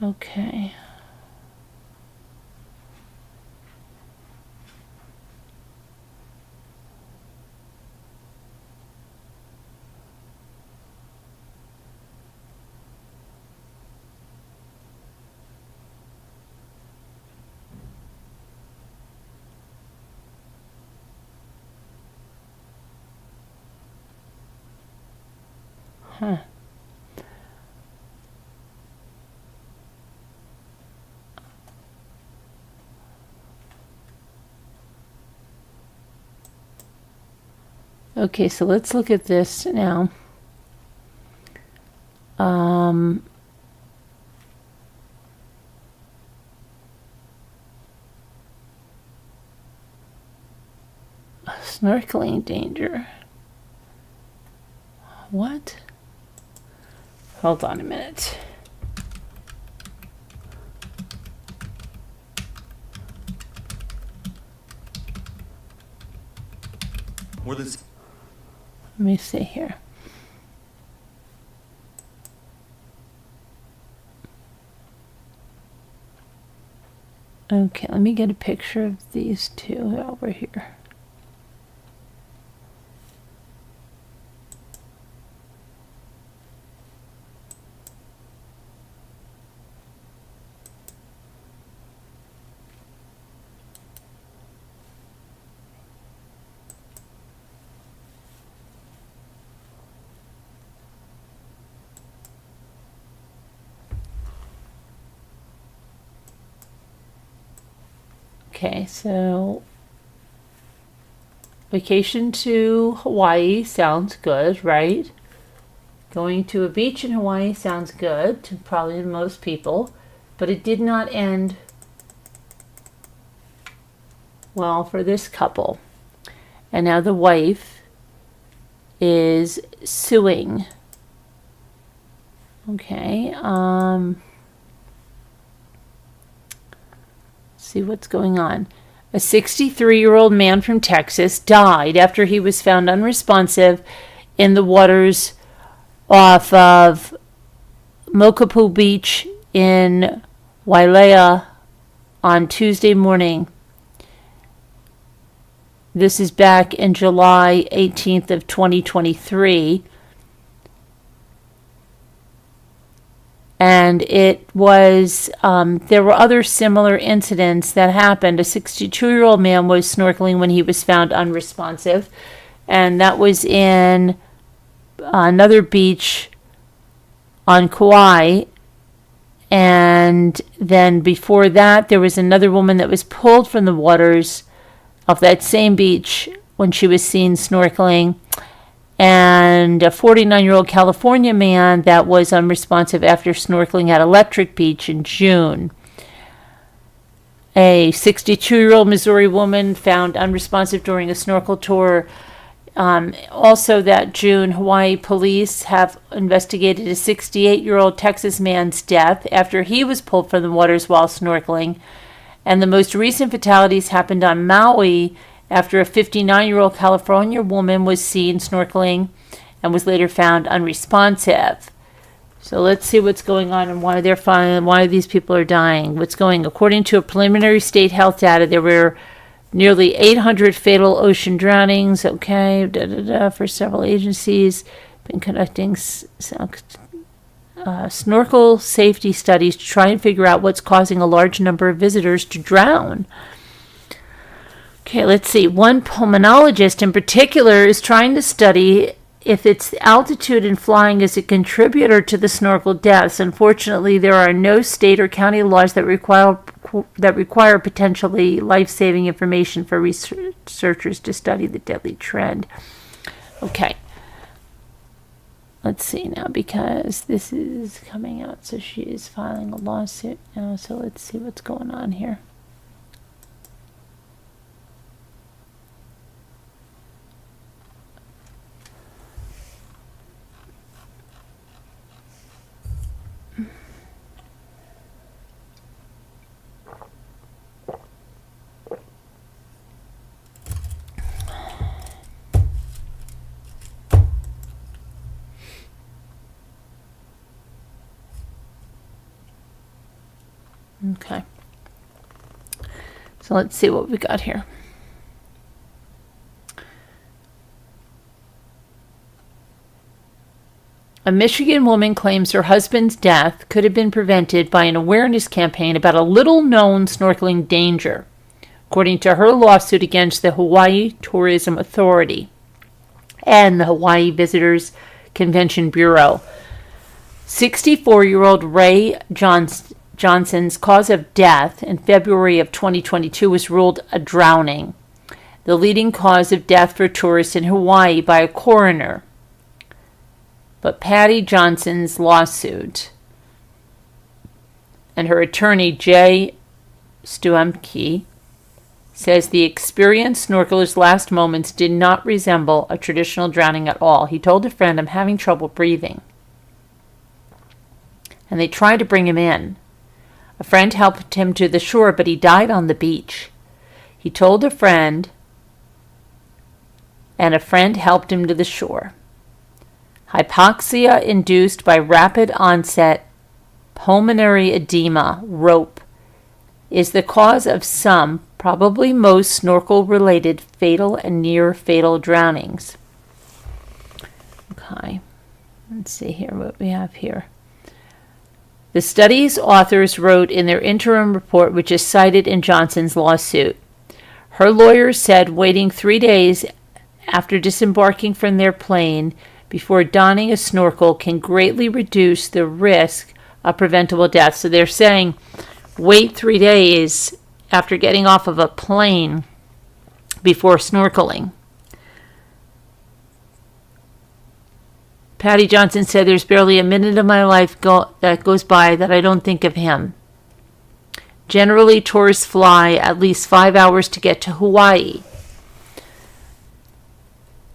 Okay. Huh. Okay, so let's look at this now. Snorkeling danger. What? Hold on a minute. More than Let me see here. Okay, let me get a picture of these two over here. Okay, so vacation to Hawaii sounds good, right? Going to a beach in Hawaii sounds good to probably most people, but it did not end well for this couple. And now the wife is suing. Okay, see what's going on. A 63-year-old man from Texas died after he was found unresponsive in the waters off of Mokopu Beach in Wailea on Tuesday morning. This is back in July 18th of 2023. And it was, there were other similar incidents that happened. A 62-year-old man was snorkeling when he was found unresponsive. And that was in another beach on Kauai. And then before that, there was another woman that was pulled from the waters of that same beach when she was seen snorkeling. And a 49-year-old California man that was unresponsive after snorkeling at Electric Beach in June. A 62-year-old Missouri woman found unresponsive during a snorkel tour. Also that June, Hawaii police have investigated a 68-year-old Texas man's death after he was pulled from the waters while snorkeling. And the most recent fatalities happened on Maui after a 59-year-old California woman was seen snorkeling and was later found unresponsive. So let's see what's going on and why these people are dying. According to a preliminary state health data, there were nearly 800 fatal ocean drownings. For several agencies, been conducting snorkel safety studies to try and figure out what's causing a large number of visitors to drown. Okay, let's see. One pulmonologist in particular is trying to study if it's altitude and flying is a contributor to the snorkel deaths, unfortunately, there are no state or county laws that require potentially life-saving information for researchers to study the deadly trend. Okay. Let's see now, because this is coming out, so she is filing a lawsuit now, so let's see what's going on here. Okay. So let's see what we got here. A Michigan woman claims her husband's death could have been prevented by an awareness campaign about a little-known snorkeling danger, according to her lawsuit against the Hawaii Tourism Authority and the Hawaii Visitors Convention Bureau. 64-year-old Ray Johnson's cause of death in February of 2022 was ruled a drowning, the leading cause of death for tourists in Hawaii by a coroner. But Patty Johnson's lawsuit and her attorney, Jay Stuemke, says the experienced snorkeler's last moments did not resemble a traditional drowning at all. He told a friend, "I'm having trouble breathing." And they tried to bring him in. A friend helped him to the shore, but he died on the beach. He told a friend, and a friend helped him to the shore. Hypoxia induced by rapid onset pulmonary edema, ROPE, is the cause of some, probably most, snorkel-related fatal and near-fatal drownings. Okay, let's see here what we have here. The study's authors wrote in their interim report, which is cited in Johnson's lawsuit. Her lawyers said waiting 3 days after disembarking from their plane before donning a snorkel can greatly reduce the risk of preventable death. So they're saying wait 3 days after getting off of a plane before snorkeling. Patty Johnson said, "There's barely a minute of my life that goes by that I don't think of him. Generally, tourists fly at least 5 hours to get to Hawaii.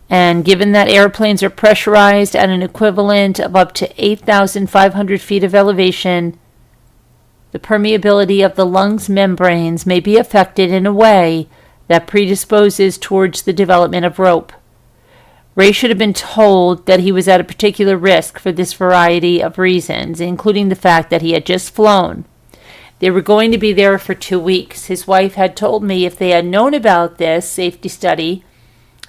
And given that airplanes are pressurized at an equivalent of up to 8,500 feet of elevation, the permeability of the lungs' membranes may be affected in a way that predisposes towards the development of rope. Ray should have been told that he was at a particular risk for this variety of reasons, including the fact that he had just flown. They were going to be there for 2 weeks. His wife had told me if they had known about this safety study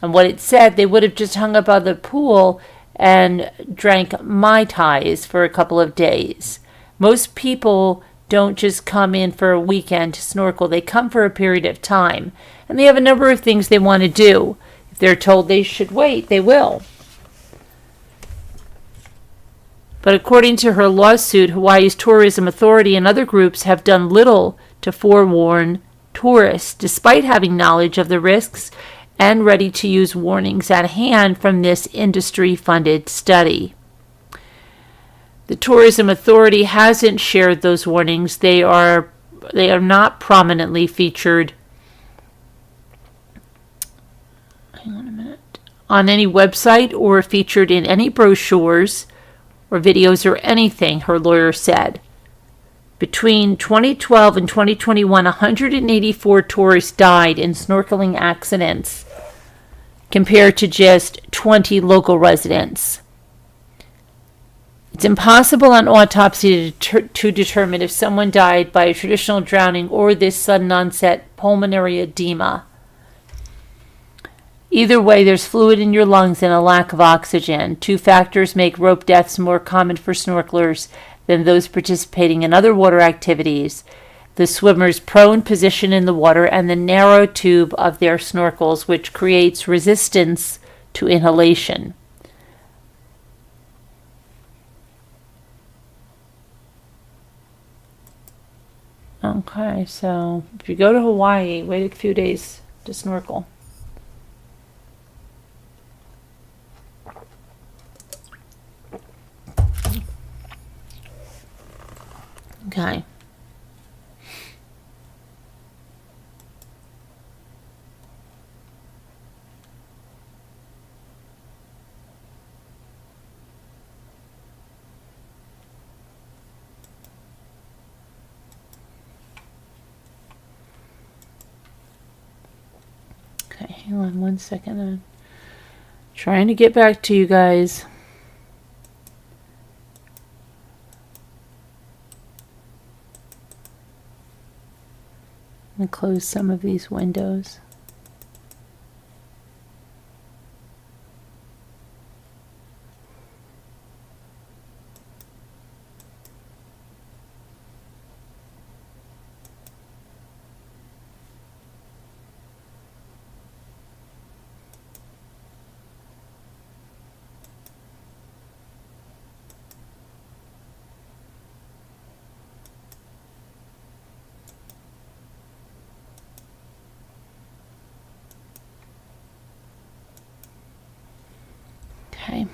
and what it said, they would have just hung up by the pool and drank Mai Tais for a couple of days. Most people don't just come in for a weekend to snorkel. They come for a period of time, and they have a number of things they want to do. If they're told they should wait, they will." But according to her lawsuit, Hawaii's Tourism Authority and other groups have done little to forewarn tourists, despite having knowledge of the risks and ready-to-use warnings at hand from this industry-funded study. The Tourism Authority hasn't shared those warnings. They are not prominently featured on any website or featured in any brochures or videos or anything, her lawyer said. Between 2012 and 2021, 184 tourists died in snorkeling accidents, compared to just 20 local residents. It's impossible on autopsy to determine if someone died by a traditional drowning or this sudden onset pulmonary edema. Either way, there's fluid in your lungs and a lack of oxygen. 2 factors make rope deaths more common for snorkelers than those participating in other water activities: the swimmer's prone position in the water and the narrow tube of their snorkels, which creates resistance to inhalation. Okay, so if you go to Hawaii, wait a few days to snorkel. Okay. Okay, hang on 1 second. I'm trying to get back to you guys. I'm going to close some of these windows. Okay.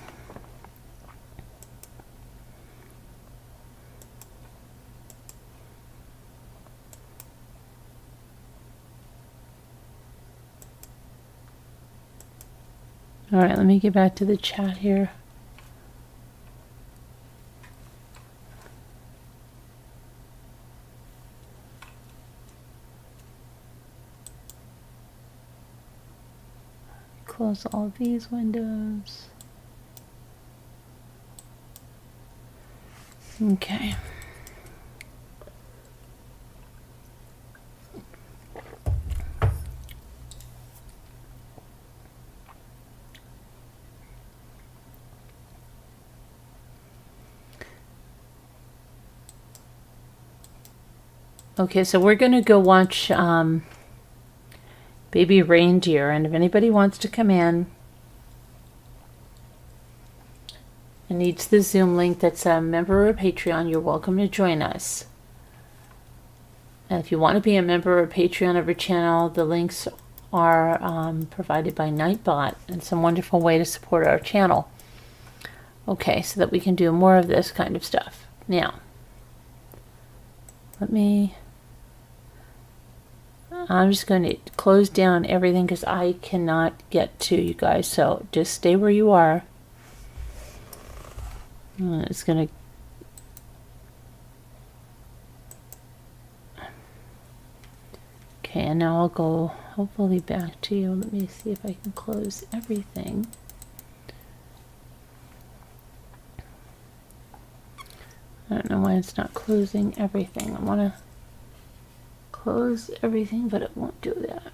All right, let me get back to the chat here. Close all these windows. Okay. Okay, so we're going to go watch Baby Reindeer, and if anybody wants to come in and needs the Zoom link that's a member of Patreon, you're welcome to join us. And if you want to be a member of Patreon of our channel, the links are provided by Nightbot, and it's a wonderful way to support our channel. Okay, so that we can do more of this kind of stuff. Now, I'm just going to close down everything because I cannot get to you guys. So just stay where you are. It's going to... Okay, and now I'll go hopefully back to you. Let me see if I can close everything. I don't know why it's not closing everything. I want to close everything, but it won't do that.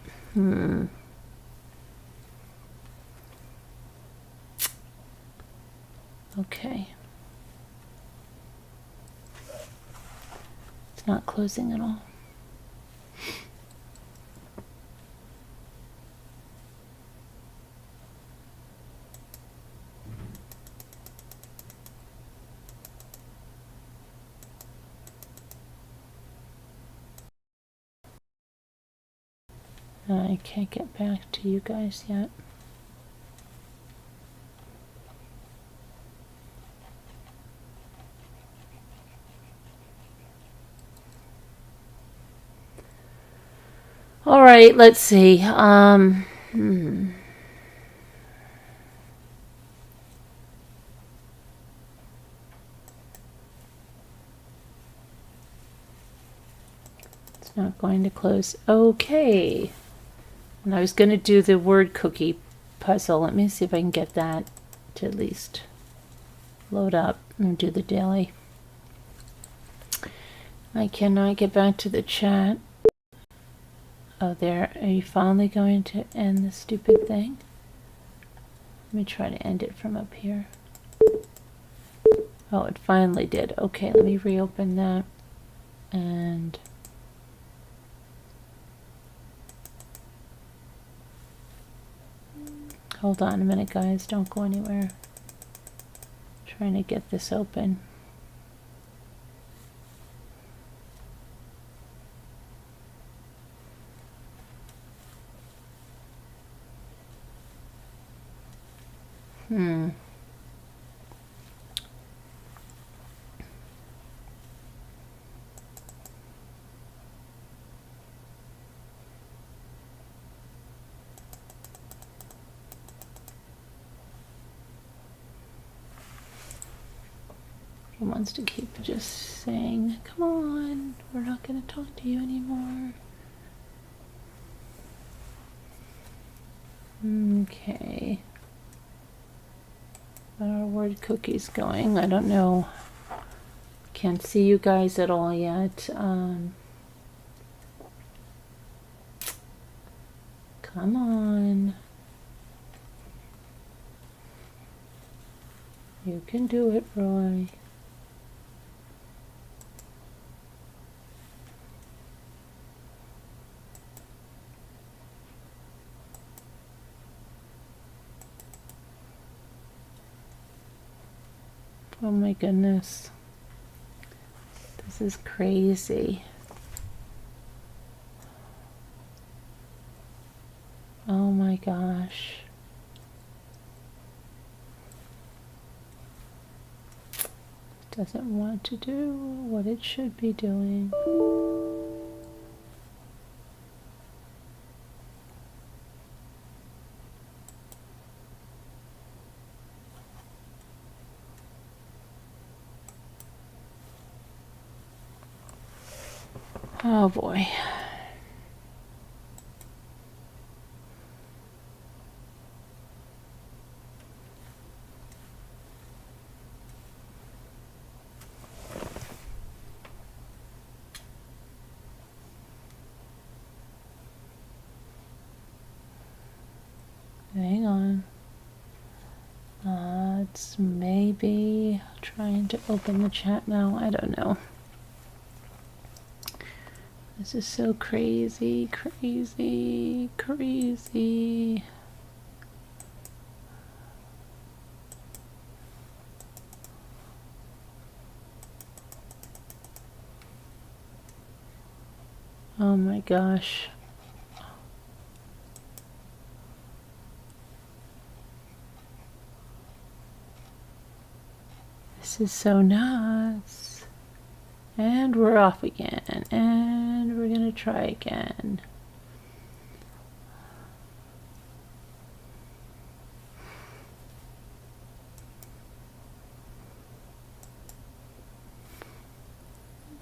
Okay. It's not closing at all. I can't get back to you guys yet. All right, let's see. It's not going to close. Okay. And I was going to do the word cookie puzzle. Let me see if I can get that to at least load up and do the daily. I cannot get back to the chat. Oh, there. Are you finally going to end the stupid thing? Let me try to end it from up here. Oh, it finally did. Okay, let me reopen that. And... hold on a minute, guys. Don't go anywhere. Trying to get this open. He wants to keep just saying, come on, we're not going to talk to you anymore. Okay. How are our word cookies going? I don't know. Can't see you guys at all yet. Come on. You can do it, Roy. Oh my goodness. This is crazy. Oh my gosh. Doesn't want to do what it should be doing. Oh boy. Hang on. It's maybe trying to open the chat now. I don't know. This is so crazy, crazy, crazy. Oh my gosh. This is so nuts. And we're off again. And we're gonna try again.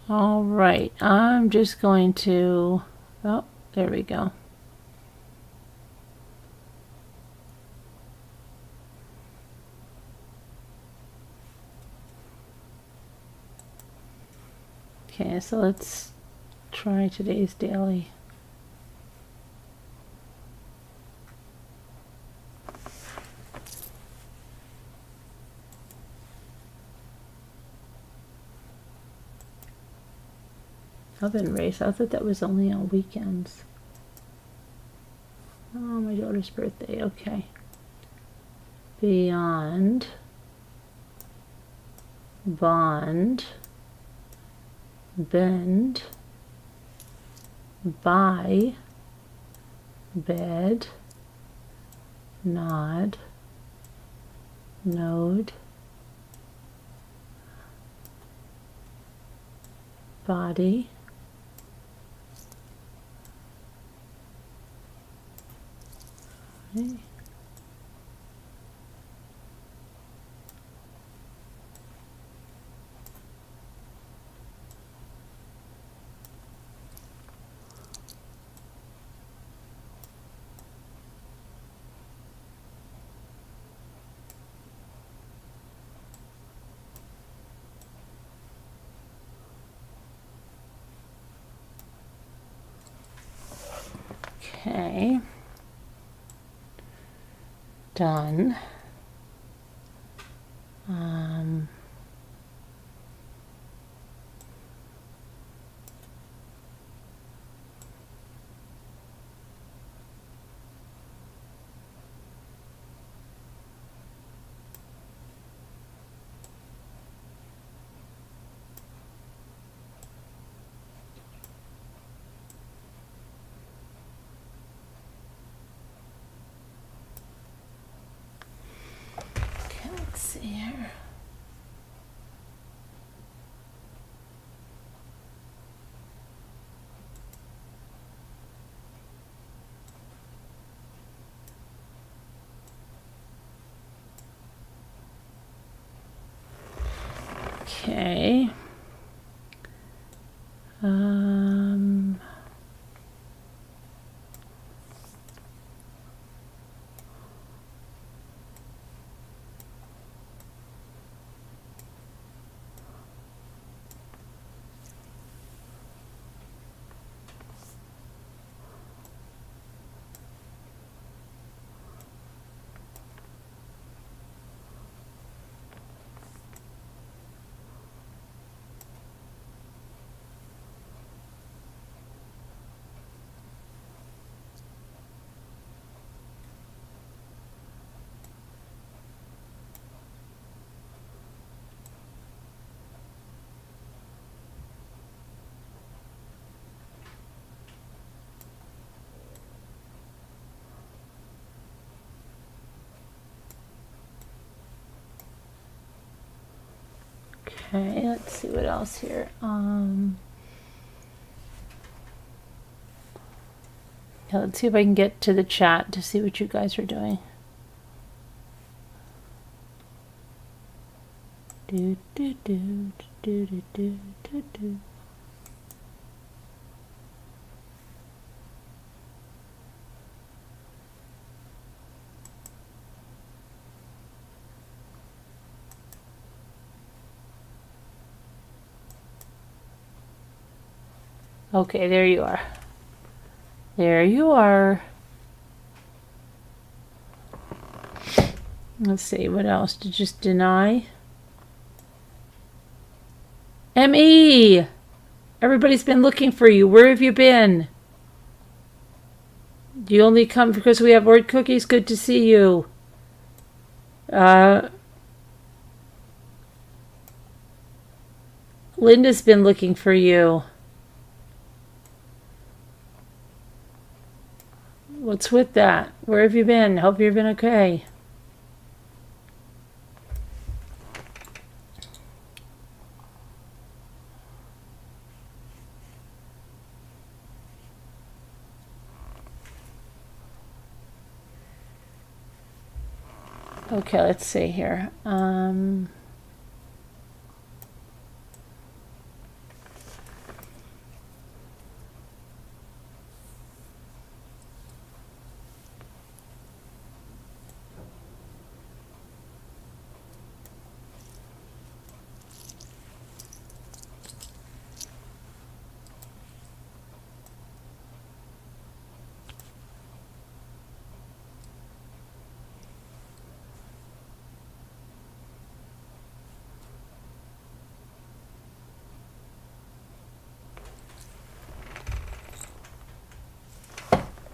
All right, I'm just going to, oh, there we go. Okay, so let's try today's daily. Oven race. I thought that was only on weekends. Oh, my daughter's birthday. Okay. Beyond. Bond. Bend. Buy. Bed. Nod. Node. Body. Okay. Okay. Done. Okay. Okay, let's see what else here. Yeah, let's see if I can get to the chat to see what you guys are doing. Do do do do do do do do. Okay, there you are. There you are. Let's see, what else? To just deny. M.E. Everybody's been looking for you. Where have you been? Do you only come because we have word cookies? Good to see you. Linda's been looking for you. What's with that? Where have you been? Hope you've been okay. Okay, let's see here.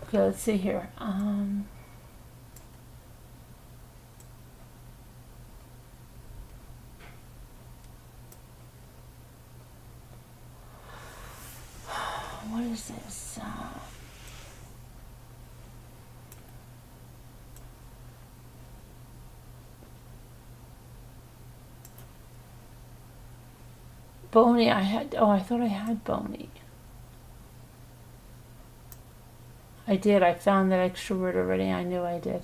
Okay, let's see here. What is this? Boney, I thought I had Boney. I did. I found that extra word already. I knew I did.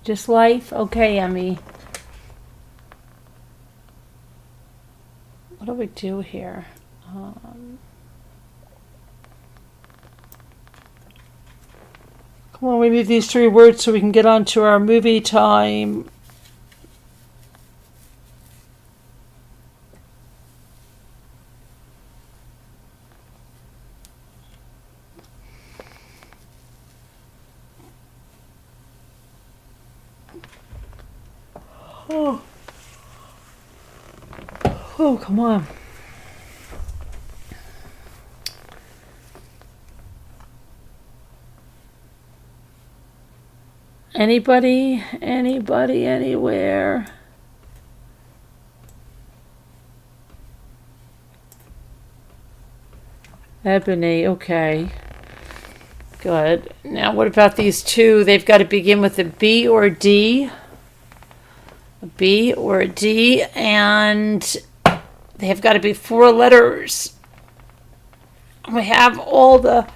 Just life? Okay, Emmy. What do we do here? Come on, we need these 3 words so we can get on to our movie time. Oh, come on. Anybody, anywhere. Ebony, okay. Good. Now what about these 2? They've got to begin with a B or a D. A B or a D, and They have got to be 4 letters. We have all the...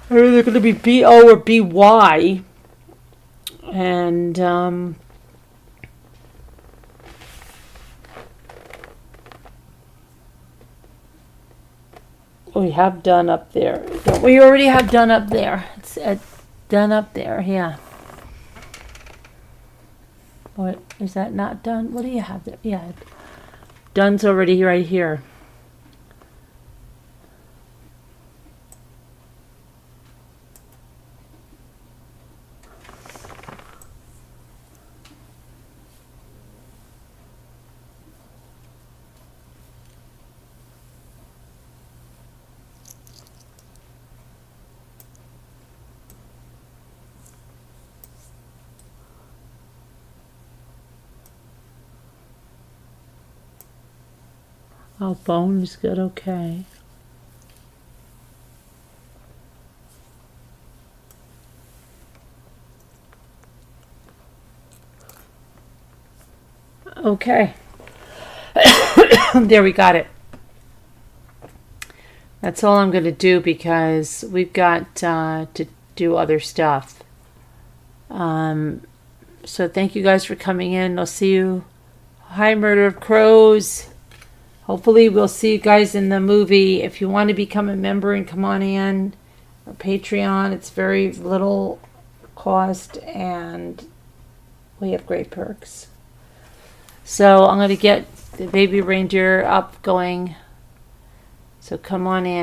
They're going to be B-O or B-Y. And, we have done up there. We already have done up there. It's done up there, yeah. What, is that not done? What do you have there? Yeah. Done's already right here. Oh, bone is good, okay. Okay. There, we got it. That's all I'm going to do because we've got to do other stuff. So thank you guys for coming in. I'll see you. Hi, Murder of Crows. Hopefully we'll see you guys in the movie. If you want to become a member and come on in, or Patreon, it's very little cost and we have great perks. So I'm going to get the Baby Reindeer up going. So come on in.